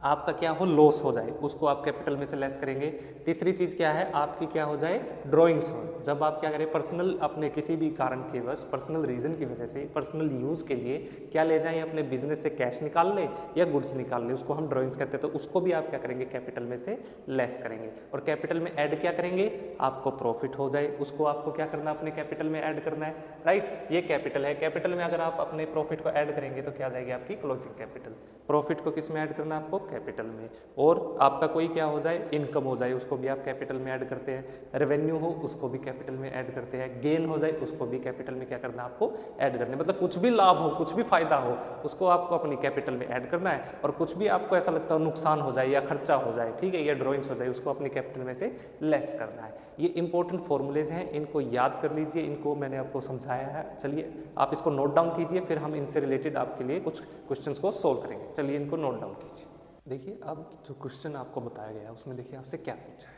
आपका क्या हो, लॉस हो जाए, उसको आप कैपिटल में से लेस करेंगे। तीसरी चीज़ क्या है, आपकी क्या हो जाए, ड्राइंग्स हो, जब आप क्या करें, पर्सनल अपने किसी भी कारण के बस पर्सनल रीजन की वजह से पर्सनल यूज़ के लिए क्या ले जाएं, अपने बिजनेस से कैश निकाल ले या गुड्स निकाल ले, उसको हम ड्राइंग्स कहते हैं। तो उसको भी आप क्या करेंगे, कैपिटल में से लेस करेंगे। और कैपिटल में ऐड क्या करेंगे, आपको प्रॉफिट हो जाए, उसको आपको क्या करना, अपने कैपिटल में ऐड करना है, राइट। ये कैपिटल है, कैपिटल में अगर आप अपने प्रॉफिट को ऐड करेंगे तो क्या आ जाएगी, आपकी क्लोजिंग कैपिटल। प्रॉफिट को किस में ऐड करना है, आपको कैपिटल में। और आपका कोई क्या हो जाए, इनकम हो जाए, उसको भी आप कैपिटल में ऐड करते हैं। रेवेन्यू हो उसको भी कैपिटल में ऐड करते हैं। गेन हो जाए उसको भी कैपिटल में क्या करना है, आपको ऐड करना है। मतलब कुछ भी लाभ हो, कुछ भी फायदा हो, उसको आपको अपनी कैपिटल में ऐड करना है। और कुछ भी आपको ऐसा लगता हो नुकसान हो जाए या खर्चा हो जाए, ठीक है, या ड्रॉइंग्स हो जाए, उसको अपनी कैपिटल में से लेस करना है। ये इंपॉर्टेंट फॉर्मूलेज हैं, इनको याद कर लीजिए, इनको मैंने आपको समझाया है। चलिए आप इसको नोट डाउन कीजिए, फिर हम इनसे रिलेटेड आपके लिए कुछ क्वेश्चंस को सोल्व करेंगे। चलिए इनको नोट डाउन कीजिए। देखिए अब जो क्वेश्चन आपको बताया गया है उसमें देखिए आपसे क्या पूछा है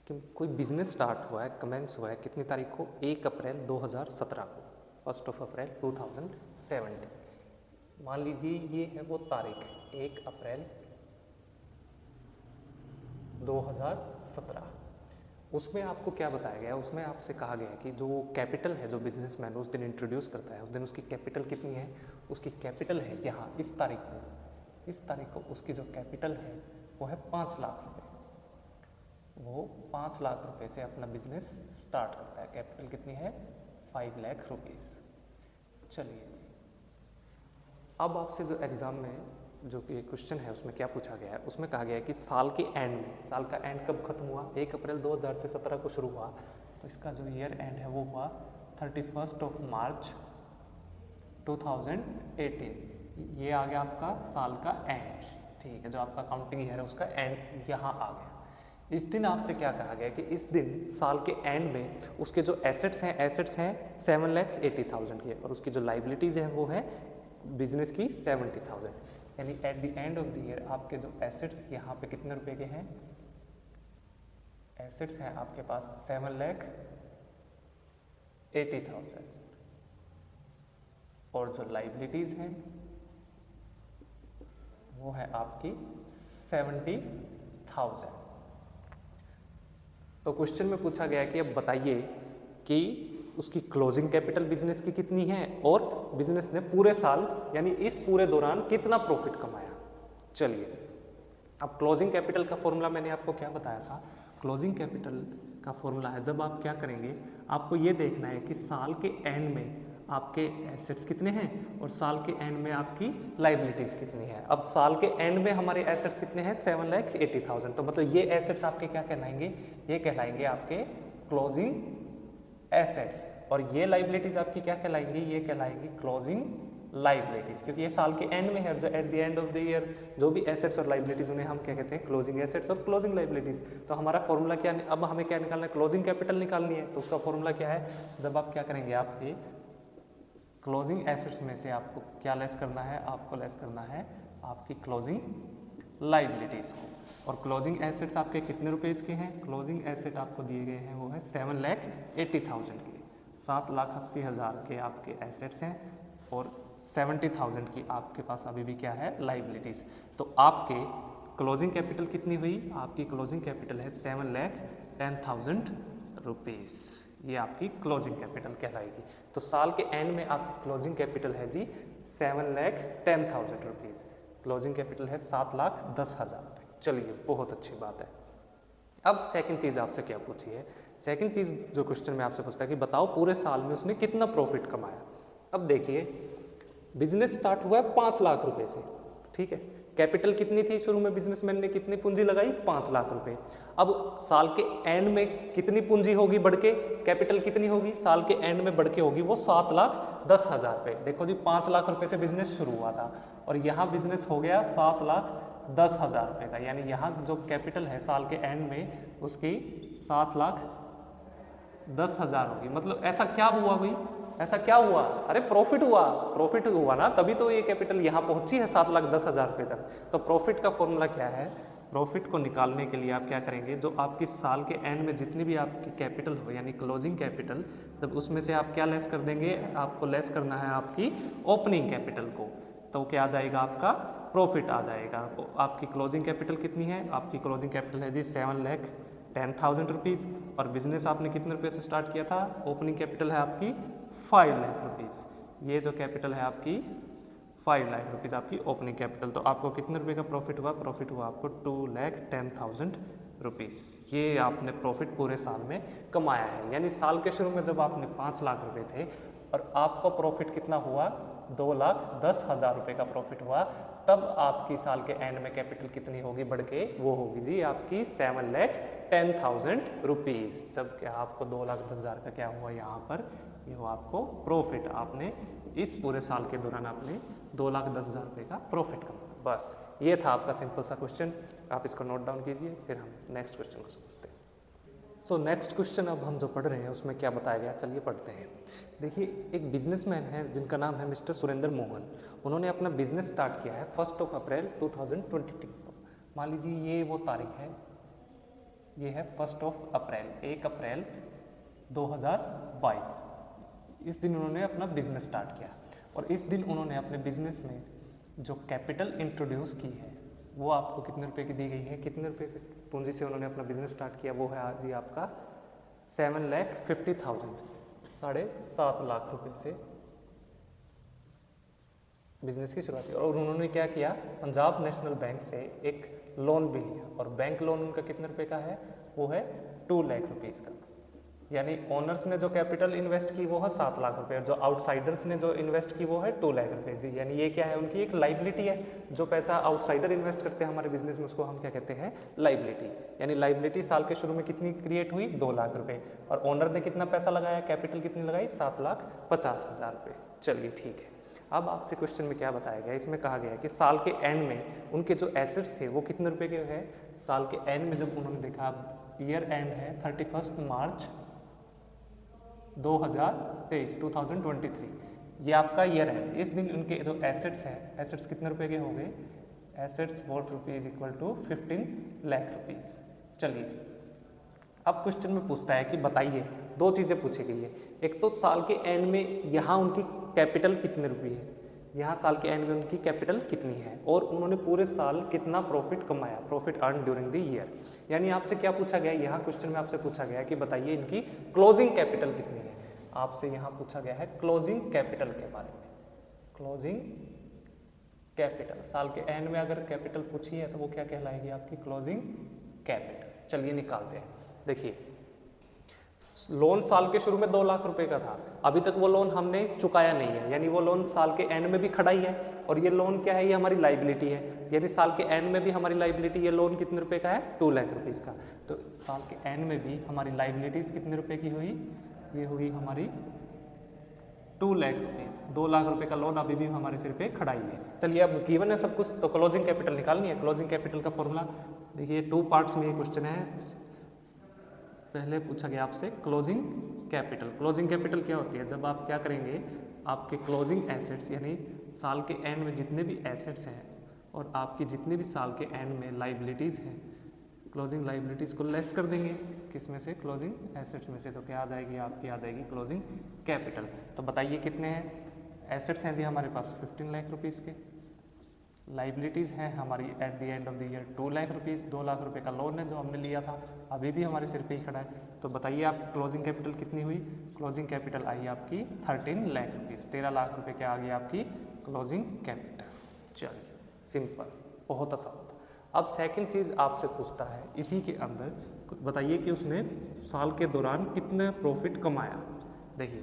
कि कोई बिजनेस स्टार्ट हुआ है, कमेंस हुआ है कितनी तारीख को, 1 अप्रैल 2017 को, 1 अप्रैल 2017। मान लीजिए ये है वो तारीख, 1 अप्रैल 2017। उसमें आपको क्या बताया गया, उसमें आपसे कहा गया है कि जो कैपिटल है, जो बिजनेसमैन उस दिन इंट्रोड्यूस करता है, उस दिन उसकी कैपिटल कितनी है, उसकी कैपिटल है यहाँ इस तारीख को उसकी जो कैपिटल है वो है 5 लाख रुपए। वो 5 लाख रुपए से अपना बिजनेस स्टार्ट करता है। कैपिटल कितनी है, 5 लाख रुपीस। चलिए अब आपसे जो एग्जाम में जो कि क्वेश्चन है उसमें क्या पूछा गया है, उसमें कहा गया है कि साल के एंड में, साल का एंड कब खत्म हुआ, 1 अप्रैल 2017 को शुरू हुआ, तो इसका जो ईयर एंड है वो हुआ 31 मार्च 2018। ये आ गया आपका साल का एंड, ठीक है, जो आपका काउंटिंग ईयर है उसका एंड यहाँ आ गया। इस दिन आपसे क्या कहा गया कि इस दिन साल के एंड में उसके जो एसेट्स हैं 7,80,000 के, और उसकी जो लाइबिलिटीज़ हैं वो है बिजनेस की 70,000। यानी at the end of the year आपके जो एसेट्स यहाँ पे कितने रुपए के हैं, एसेट्स हैं आपके पास 7,80,000, और जो लाइबिलिटीज़ हैं वो है आपकी 70,000। तो क्वेश्चन में पूछा गया कि अब बताइए कि उसकी क्लोजिंग कैपिटल बिजनेस की कितनी है और बिजनेस ने पूरे साल यानी इस पूरे दौरान कितना प्रॉफिट कमाया। चलिए अब क्लोजिंग कैपिटल का फॉर्मूला मैंने आपको क्या बताया था, क्लोजिंग कैपिटल का फॉर्मूला है जब आप क्या करेंगे, आपको ये देखना है कि साल के एंड में आपके एसेट्स कितने हैं और साल के एंड में आपकी लाइबिलिटीज़ कितनी है। अब साल के एंड में हमारे एसेट्स कितने हैं 7,80,000, तो मतलब ये एसेट्स आपके क्या कहलाएंगे, ये कहलाएंगे आपके क्लोजिंग एसेट्स, और ये लाइबिलिटीज़ आपकी क्या कहलाएंगी, ये कहलाएंगी क्लोजिंग लाइबिलिटीज़, क्योंकि ये साल के एंड में है। जो at the end of the year जो भी एसेट्स और लाइबिलिटीज़ उन्हें हम क्या कहते हैं, क्लोजिंग एसेट्स और क्लोजिंग लाइबिलिटीज़। तो हमारा फॉर्मूला क्या है, अब हमें क्या निकालना है, क्लोजिंग कैपिटल निकालनी है। तो उसका फॉर्मूला क्या है, जब आप क्या करेंगे, आपके क्लोजिंग एसेट्स में से आपको क्या लेस करना है, आपको लेस करना है आपकी क्लोजिंग लाइबिलिटीज़ को। और क्लोजिंग एसेट्स आपके कितने रुपीज़ के हैं, क्लोजिंग एसेट आपको दिए गए हैं वो है 7,80,000 के, 7,80,000 के आपके एसेट्स हैं और 70,000 की आपके पास अभी भी क्या है, लाइबिलिटीज़। तो आपके क्लोजिंग कैपिटल कितनी हुई, आपकी क्लोजिंग कैपिटल है 7,10,000 रुपीज़, ये आपकी क्लोजिंग कैपिटल कहलाएगी। तो साल के एंड में आपकी क्लोजिंग कैपिटल है जी 7,10,000 रुपीज़, क्लोजिंग कैपिटल है 7,10,000 रुपये। चलिए बहुत अच्छी बात है। अब सेकंड चीज़ आपसे क्या पूछी है, सेकंड चीज़ जो क्वेश्चन में आपसे पूछता है कि बताओ पूरे साल में उसने कितना प्रॉफिट कमाया। अब देखिए बिजनेस स्टार्ट हुआ है 5 लाख रुपए से, ठीक है, कैपिटल कितनी थी शुरू में, बिजनेसमैन ने कितनी पूंजी लगाई, 5 लाख रुपए। अब साल के एंड में कितनी पूंजी होगी बढ़ के, कैपिटल कितनी होगी साल के एंड में बढ़ के होगी वो 7,10,000 रुपये। देखो जी 5 लाख रुपए से बिजनेस शुरू हुआ था और यहाँ बिजनेस हो गया 7,10,000 रुपये का, यानी यहाँ जो कैपिटल है साल के एंड में उसकी 7,10,000 होगी। मतलब ऐसा क्या हुआ भाई, ऐसा क्या हुआ, अरे प्रॉफिट हुआ, प्रॉफिट हुआ ना, तभी तो ये कैपिटल यहाँ पहुंची है 7,10,000 रुपये तक। तो प्रॉफिट का फॉर्मूला क्या है, प्रॉफिट को निकालने के लिए आप क्या करेंगे, जो आपकी साल के एंड में जितनी भी आपकी कैपिटल हो यानी क्लोजिंग कैपिटल, तब उसमें से आप क्या लेस कर देंगे, आपको लेस करना है आपकी ओपनिंग कैपिटल को, तो क्या आ जाएगा आपका प्रॉफिट आ जाएगा। आपकी क्लोजिंग कैपिटल कितनी है, आपकी क्लोजिंग कैपिटल है जी 7,10,000 रुपीज़ और बिजनेस आपने कितने रुपये से स्टार्ट किया था, ओपनिंग कैपिटल है आपकी 5 लाख रुपीज़, ये जो कैपिटल है आपकी 5 लाख रुपीज़ आपकी ओपनिंग कैपिटल। तो आपको कितने रुपए का प्रॉफिट हुआ, प्रॉफिट हुआ आपको 2,10,000 रुपीज़। ये आपने प्रॉफिट पूरे साल में कमाया है, यानी साल के शुरू में जब आपने 5 लाख रुपए थे और आपका प्रॉफिट कितना हुआ 2,10,000 रुपये का प्रॉफिट हुआ, तब आपकी साल के एंड में कैपिटल कितनी होगी बढ़ के, वो होगी जी आपकी 7,10,000 रुपीज़। जब क्या आपको 2,10,000 का क्या हुआ यहाँ पर, ये हुआ आपको प्रॉफिट, आपने इस पूरे साल के दौरान आपने 2,10,000 रुपये का प्रॉफिट कमाया। बस ये था आपका सिंपल सा क्वेश्चन, आप इसको नोट डाउन कीजिए, फिर हम नेक्स्ट क्वेश्चन को समझते हैं। सो नेक्स्ट क्वेश्चन अब हम जो पढ़ रहे हैं उसमें क्या बताया गया, चलिए पढ़ते हैं। देखिए एक बिजनेसमैन है जिनका नाम है मिस्टर सुरेंद्र मोहन, उन्होंने अपना बिजनेस स्टार्ट किया है 1 अप्रैल 2022। मान लीजिए ये वो तारीख है, ये है 1 अप्रैल, 1 अप्रैल 2022। इस दिन उन्होंने अपना बिजनेस स्टार्ट किया और इस दिन उन्होंने अपने बिजनेस में जो कैपिटल इंट्रोड्यूस की है वो आपको कितने रुपए की दी गई है, कितने रुपए की पूंजी से उन्होंने अपना बिजनेस स्टार्ट किया, वो है आज ही आपका 7,50,000, 7.5 लाख रुपए से बिजनेस की शुरुआत की। और उन्होंने क्या किया, पंजाब नेशनल बैंक से एक लोन भी लिया और बैंक लोन उनका कितने रुपए का है, वो है 2 लाख रुपीज़ का। यानी ओनर्स ने जो कैपिटल इन्वेस्ट की वो है 7 लाख रुपए और जो आउटसाइडर्स ने जो इन्वेस्ट की वो है 2 लाख रुपए। यानी ये क्या है, उनकी एक लाइबिलिटी है। जो पैसा आउटसाइडर इन्वेस्ट करते हैं हमारे बिजनेस में उसको हम क्या कहते हैं, लाइबिलिटी। यानी लाइबिलिटी साल के शुरू में कितनी क्रिएट हुई, 2 लाख रुपए, और ओनर ने कितना पैसा लगाया, कैपिटल कितनी लगाई, 7,50,000 रुपये। चलिए ठीक है। अब आपसे क्वेश्चन में क्या बताया गया, इसमें कहा गया कि साल के एंड में उनके जो एसेट्स थे वो कितने रुपए के हैं। साल के एंड में जब उन्होंने देखा, ईयर एंड है 31 मार्च 2023, ये आपका ईयर है। इस दिन उनके जो एसेट्स हैं, एसेट्स कितने रुपए के हो गए, assets worth rupees equal to 15 lakh rupees. चलिए अब क्वेश्चन में पूछता है कि बताइए, 2 चीज़ें पूछी गई है। एक तो साल के एंड में यहाँ उनकी कैपिटल कितने रुपए है, यहाँ साल के एंड में उनकी कैपिटल कितनी है, और उन्होंने पूरे साल कितना प्रॉफिट कमाया, profit earn during the year. यानी आपसे क्या पूछा गया, यहाँ क्वेश्चन में आपसे पूछा गया कि बताइए इनकी क्लोजिंग कैपिटल कितनी है। आपसे यहाँ पूछा गया है क्लोजिंग कैपिटल के बारे में। क्लोजिंग कैपिटल साल के एंड में अगर कैपिटल पूछी है तो वो क्या कहलाएगी आपकी क्लोजिंग कैपिटल। चलिए निकालते हैं। देखिए लोन साल के शुरू में 2 लाख रुपए का था, अभी तक वो लोन हमने चुकाया नहीं है, यानी वो लोन साल के एंड में भी खड़ा ही है। और ये लोन क्या है, ये हमारी लाइबिलिटी है, यानी साल के एंड में भी हमारी लाइबिलिटी, ये लोन कितने रुपए का है 2 लाख रुपीज़ का। तो साल के एंड में भी हमारी लाइबिलिटीज़ कितने रुपए की हुई, ये हुई हमारी 2 लाख रुपीज़। 2 लाख रुपए का लोन अभी भी हमारे सिर पे खड़ा ही है। चलिए अब गिवन है सब कुछ, तो क्लोजिंग कैपिटल निकालनी है। क्लोजिंग कैपिटल का फॉर्मूला देखिए 2 पार्ट्स में ये क्वेश्चन है। पहले पूछा गया आपसे क्लोजिंग कैपिटल। क्लोजिंग कैपिटल क्या होती है, जब आप क्या करेंगे, आपके क्लोजिंग एसेट्स यानी साल के एंड में जितने भी एसेट्स हैं और आपकी जितने भी साल के एंड में लाइबिलिटीज़ हैं, क्लोजिंग लाइबिलिटीज़ को लेस कर देंगे किस में से, क्लोजिंग एसेट्स में से। तो क्या आ जाएगी आपकी, आ जाएगी क्लोजिंग कैपिटल। तो बताइए कितने हैं एसेट्स हैं जी हमारे पास 15 लाख रुपीज़ के, लाइबिलिटीज़ हैं हमारी at the end of the year 2 lakh rupees. 2 lakh रुपए का लोन है जो हमने लिया था, अभी भी हमारे सिर पे ही खड़ा है। तो बताइए आपकी क्लोजिंग कैपिटल कितनी हुई, क्लोजिंग कैपिटल आई आपकी 13 लाख रुपीज़। 13 लाख रुपए क्या आ गई आपकी क्लोजिंग कैपिटल। चलिए सिंपल, बहुत आसान। अब सेकंड चीज़ आपसे पूछता है इसी के अंदर, बताइए कि उसने साल के दौरान कितना प्रॉफिट कमाया। देखिए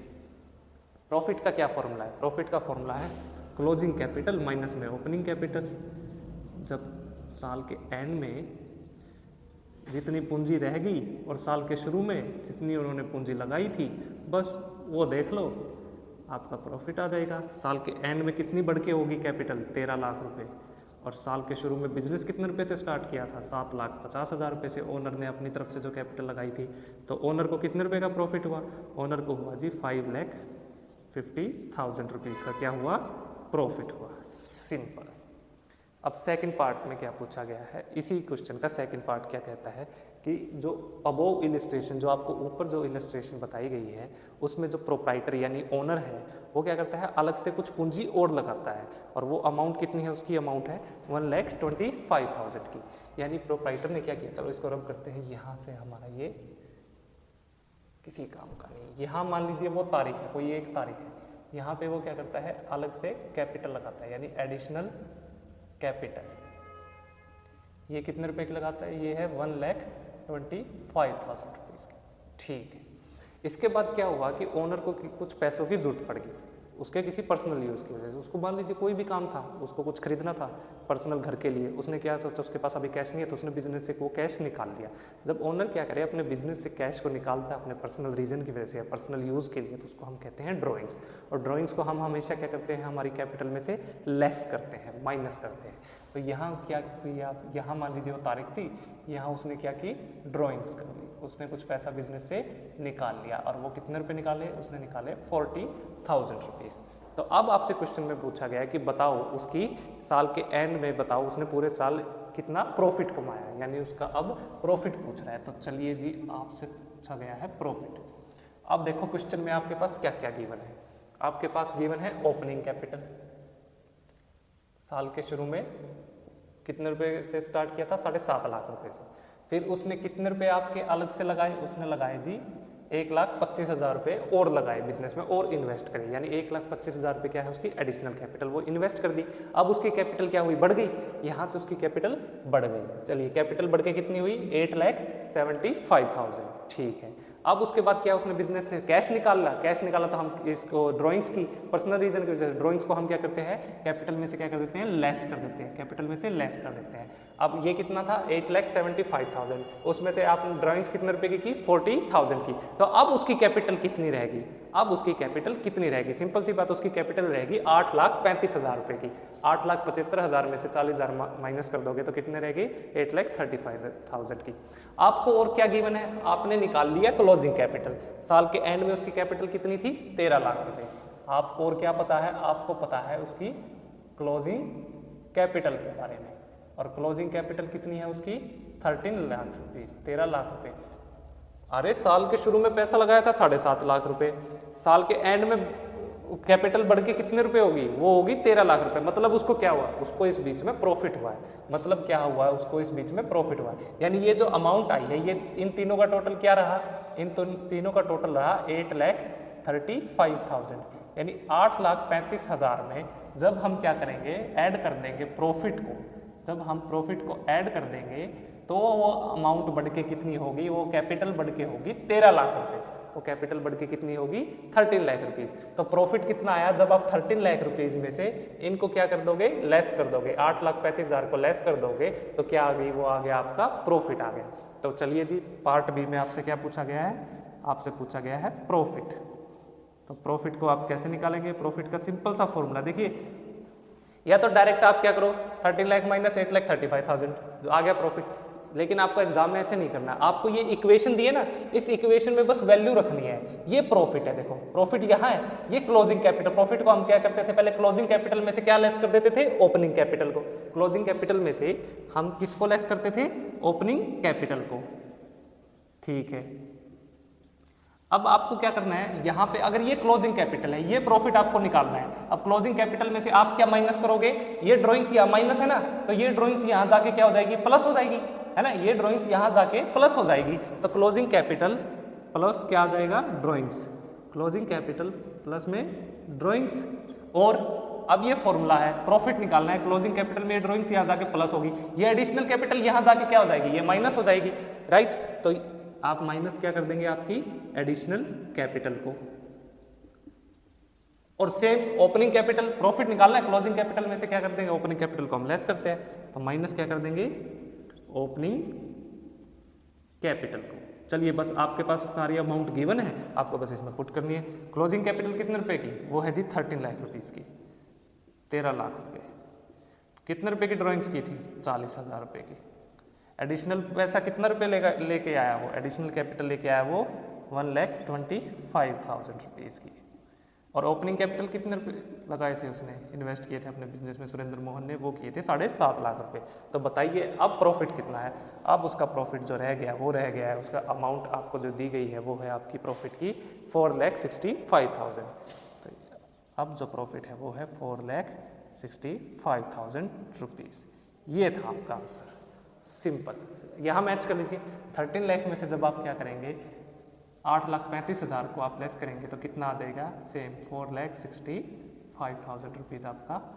प्रॉफिट का क्या फॉर्मूला है, प्रॉफिट का फॉर्मूला है क्लोजिंग कैपिटल माइनस में ओपनिंग कैपिटल। जब साल के एंड में जितनी पूंजी रहेगी और साल के शुरू में जितनी उन्होंने पूंजी लगाई थी, बस वो देख लो, आपका प्रॉफिट आ जाएगा। साल के एंड में कितनी बढ़ के होगी कैपिटल, 13 लाख रुपए, और साल के शुरू में बिजनेस कितने रुपए से स्टार्ट किया था, 7,50,000 रुपये से ओनर ने अपनी तरफ से जो कैपिटल लगाई थी। तो ओनर को कितने रुपए का प्रॉफिट हुआ, ओनर को हुआ जी 5,50,000 रुपीज़ का क्या हुआ, प्रॉफिट हुआ। सिंपल। अब सेकंड पार्ट में क्या पूछा गया है, इसी क्वेश्चन का सेकंड पार्ट क्या कहता है कि जो अबोव इलिस्ट्रेशन, जो आपको ऊपर जो इलिस्ट्रेशन बताई गई है, उसमें जो प्रोप्राइटर यानी ओनर है वो क्या करता है, अलग से कुछ पूंजी और लगाता है, और वो अमाउंट कितनी है, उसकी अमाउंट है 1,25,000 की। यानी प्रोप्राइटर ने क्या किया, चलो इसको रब करते हैं, यहाँ से हमारा ये किसी काम का नहीं, यहाँ मान लीजिए वो तारीख है, कोई एक तारीख है, यहाँ पे वो क्या करता है, अलग से कैपिटल लगाता है, यानी एडिशनल कैपिटल। ये कितने रुपए की लगाता है, ये है 1,25,000 रुपीज़ की। ठीक है, इसके बाद क्या हुआ कि ओनर को कुछ पैसों की जरूरत पड़ गई, उसके किसी पर्सनल यूज़ की वजह से। उसको मान लीजिए कोई भी काम था, उसको कुछ खरीदना था पर्सनल घर के लिए, उसने क्या सोचा, उसके पास अभी कैश नहीं है, तो उसने बिजनेस से वो कैश निकाल लिया। जब ओनर क्या करे, अपने बिजनेस से कैश को निकालता है अपने पर्सनल रीजन की वजह से या पर्सनल यूज़ के लिए, तो उसको हम कहते हैं ड्रॉइंग्स। और ड्रॉइंग्स को हम हमेशा क्या करते हैं, हमारी कैपिटल में से लेस करते हैं, माइनस करते हैं। तो यहाँ क्या किया, यहाँ मान लीजिए वो तारीख थी, यहाँ उसने क्या की, ड्रॉइंग्स कर दी, उसने कुछ पैसा बिजनेस से निकाल लिया, और वो कितने रुपए निकाले, उसने निकाले 40,000 रुपीज़। तो अब आपसे क्वेश्चन में पूछा गया है कि बताओ उसकी साल के एंड में, बताओ उसने पूरे साल कितना प्रॉफिट कमाया, यानी उसका अब प्रॉफिट पूछ रहा है। तो चलिए जी, आपसे पूछा गया है प्रॉफिट। अब देखो क्वेश्चन में आपके पास क्या क्या गिवन है। आपके पास गिवन है ओपनिंग कैपिटल, साल के शुरू में कितने रुपए से स्टार्ट किया था, 7.5 लाख रुपए से। फिर उसने कितने रुपए आपके अलग से लगाए, उसने लगाए जी 1,25,000 रुपये और लगाए बिजनेस में और इन्वेस्ट करे, यानी 1,25,000 रुपये क्या है उसकी एडिशनल कैपिटल, वो इन्वेस्ट कर दी। अब उसकी कैपिटल क्या हुई, बढ़ गई, यहाँ से उसकी कैपिटल बढ़ गई। चलिए कैपिटल बढ़ के कितनी हुई, 8,75,000। ठीक है, अब उसके बाद क्या, उसने बिजनेस से कैश निकाला, कैश निकाला तो हम इसको ड्राइंग्स की पर्सनल रीजन की वजह से ड्राइंग्स को हम क्या करते हैं, कैपिटल में से क्या कर देते हैं, लेस कर देते हैं, कैपिटल में से लेस कर देते हैं। अब ये कितना था, 8,75,000, उसमें से आपने ड्राइंग्स कितने रुपए की 40,000 की। तो अब उसकी कैपिटल कितनी रहेगी, अब उसकी कैपिटल कितनी रहेगी, सिंपल सी बात, उसकी कैपिटल रहेगी 8,35,000 रुपये की। 8,75,000 में से 40,000 माइनस कर दोगे तो कितने रहेगी, 8,35,000 की। आपको और क्या गिवन है, आपने निकाल लिया क्लोजिंग कैपिटल, साल के एंड में उसकी कैपिटल कितनी थी, 13 लाख रुपए। आपको और क्या पता है, आपको पता है उसकी क्लोजिंग कैपिटल के बारे में, और क्लोजिंग कैपिटल कितनी है उसकी 13 लाख रुपीज, 13 लाख रुपए। अरे साल के शुरू में पैसा लगाया था 7.5 लाख रुपए, साल के एंड में कैपिटल बढ़ के कितने रुपए होगी, वो होगी 13 लाख रुपए। मतलब उसको क्या हुआ, उसको इस बीच में प्रॉफिट हुआ है। मतलब क्या हुआ है, उसको इस बीच में प्रॉफिट हुआ है। यानी ये जो अमाउंट आई है, ये इन तीनों का टोटल क्या रहा, इन तीनों का टोटल रहा 35,000, यानी 8,35,000 में जब हम क्या करेंगे, ऐड कर देंगे प्रॉफिट को, जब हम प्रॉफिट को ऐड कर देंगे तो वो अमाउंट बढ़ के कितनी होगी, वो कैपिटल बढ़ के होगी 13 लाख रुपए, वो कैपिटल बढ़ के कितनी होगी 13 लाख रुपीस। तो प्रॉफिट कितना आया, जब आप 13 लाख रुपीस में से इनको क्या कर दोगे, लेस कर दोगे, 8,35,000 को लेस कर दोगे तो क्या आ गई, वो आ गया आपका प्रॉफिट आ गया। तो चलिए जी, पार्ट बी में आपसे क्या पूछा गया है, आपसे पूछा गया है प्रॉफिट। तो प्रॉफिट को आप कैसे निकालेंगे, प्रॉफिट का सिंपल सा फॉर्मूला देखिए, या तो डायरेक्ट आप क्या करो 13 लाख माइनस 8,35,000 जो आ गया प्रॉफिट, लेकिन आपको एग्जाम में ऐसे नहीं करना, आपको ये इक्वेशन दी है ना, इस इक्वेशन में बस वैल्यू रखनी है। ये प्रॉफिट है, देखो प्रॉफिट यहाँ है, ये क्लोजिंग कैपिटल, प्रॉफिट को हम क्या करते थे पहले, क्लोजिंग कैपिटल में से क्या लेस कर देते थे, ओपनिंग कैपिटल को, क्लोजिंग कैपिटल में से हम किसको लेस करते थे, ओपनिंग कैपिटल को, ठीक है। अब आपको क्या करना है, यहाँ पे अगर ये क्लोजिंग कैपिटल है, ये प्रॉफिट आपको निकालना है। अब क्लोजिंग कैपिटल में से आप क्या माइनस करोगे, ये ड्राइंग्स यहाँ माइनस है ना, तो ये ड्राइंग्स यहाँ जाके क्या हो जाएगी, प्लस हो जाएगी, है ना, ये ड्राइंग्स यहाँ जाके प्लस हो जाएगी। तो क्लोजिंग कैपिटल प्लस क्या आ जाएगा, ड्राइंग्स, क्लोजिंग कैपिटल प्लस में ड्राइंग्स। और अब ये फॉर्मूला है, प्रॉफिट निकालना है, क्लोजिंग कैपिटल में ड्राइंग्स यहाँ जाके प्लस होगी, ये एडिशनल कैपिटल यहाँ जाके क्या हो जाएगी, ये माइनस हो जाएगी, राइट। तो आप माइनस क्या कर देंगे, आपकी एडिशनल कैपिटल को। और सेम ओपनिंग कैपिटल, प्रॉफिट निकालना है, क्लोजिंग कैपिटल में से क्या कर देंगे, ओपनिंग कैपिटल को हम लेस करते हैं, तो माइनस क्या कर देंगे, ओपनिंग कैपिटल को। चलिए बस आपके पास सारी अमाउंट गिवन है, आपको बस इसमें पुट करनी है। क्लोजिंग कैपिटल कितने रुपए की, वो है जी 13 लाख रुपीस की, 13 लाख रुपए। कितने रुपए की ड्राइंग्स की थी, 40,000 रुपए की। एडिशनल पैसा कितना रुपए लेके आया, वो एडिशनल कैपिटल लेके आया वो 1,25,000 रुपीज़ की। और ओपनिंग कैपिटल कितने रुपए लगाए थे उसने, इन्वेस्ट किए थे अपने बिजनेस में सुरेंद्र मोहन ने, वो किए थे 7.5 लाख रुपए। तो बताइए अब प्रॉफिट कितना है, अब उसका प्रॉफिट जो रह गया वो रह गया है, उसका अमाउंट आपको जो दी गई है वो है आपकी प्रॉफिट की 4,65,000। तो अब जो प्रॉफिट है वो है 4,65,000 रुपीज़। ये था आपका आंसर, सिंपल। यहाँ मैच कर लीजिए, 13 लाख में से जब आप क्या करेंगे 8,35,000 को आप लेस करेंगे तो कितना आ जाएगा, सेम 4,65,000 रुपीज़ आपका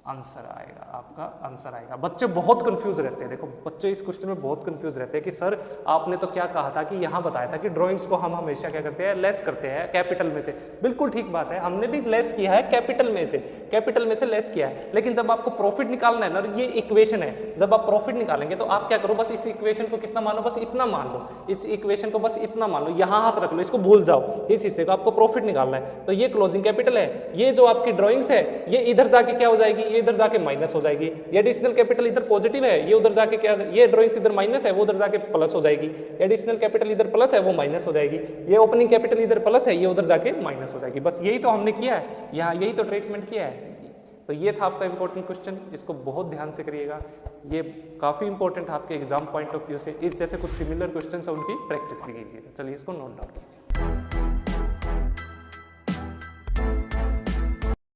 आंसर आएगा, आपका आंसर आएगा। बच्चे बहुत कंफ्यूज रहते हैं, देखो बच्चे इस क्वेश्चन में बहुत कंफ्यूज रहते हैं कि सर आपने तो क्या कहा था कि यहाँ बताया था कि ड्राइंग्स को हम हमेशा क्या करते हैं, लेस करते हैं कैपिटल में से। बिल्कुल ठीक बात है, हमने भी लेस किया है कैपिटल में से, कैपिटल में से लेस किया है। लेकिन जब आपको प्रॉफिट निकालना है ना, ये इक्वेशन है, जब आप प्रॉफिट निकालेंगे तो आप क्या करो, बस इस इक्वेशन को कितना मानो, बस इतना मान लो, इस इक्वेशन को बस इतना मान लो, यहाँ हाथ रख लो, इसको भूल जाओ, इस हिस्से को आपको प्रॉफिट निकालना है। तो ये क्लोजिंग कैपिटल है, ये जो आपकी ड्राइंग्स है ये इधर जाके क्या हो जाएगी, ये इधर जाके माइनस हो जाएगी। ये एडिशनल कैपिटल इधर पॉजिटिव है, ये उधर जाके क्या, ये ड्राइंग्स इधर माइनस है, वो उधर जाके प्लस हो जाएगी। एडिशनल कैपिटल इधर प्लस है, वो माइनस हो जाएगी। ये ओपनिंग कैपिटल इधर प्लस है, ये उधर जाके माइनस हो जाएगी। बस यही तो हमने किया है यहाँ, यही तो ट्रीटमेंट किया है। तो ये था आपका इंपॉर्टेंट क्वेश्चन, इसको बहुत ध्यान से करिएगा, ये काफ़ी इंपॉर्टेंट है आपके एग्जाम पॉइंट ऑफ व्यू से। इस जैसे कुछ सिमिलर क्वेश्चन है उनकी प्रैक्टिस भी कीजिएगा। चलिए इसको नोट डाउन कीजिए।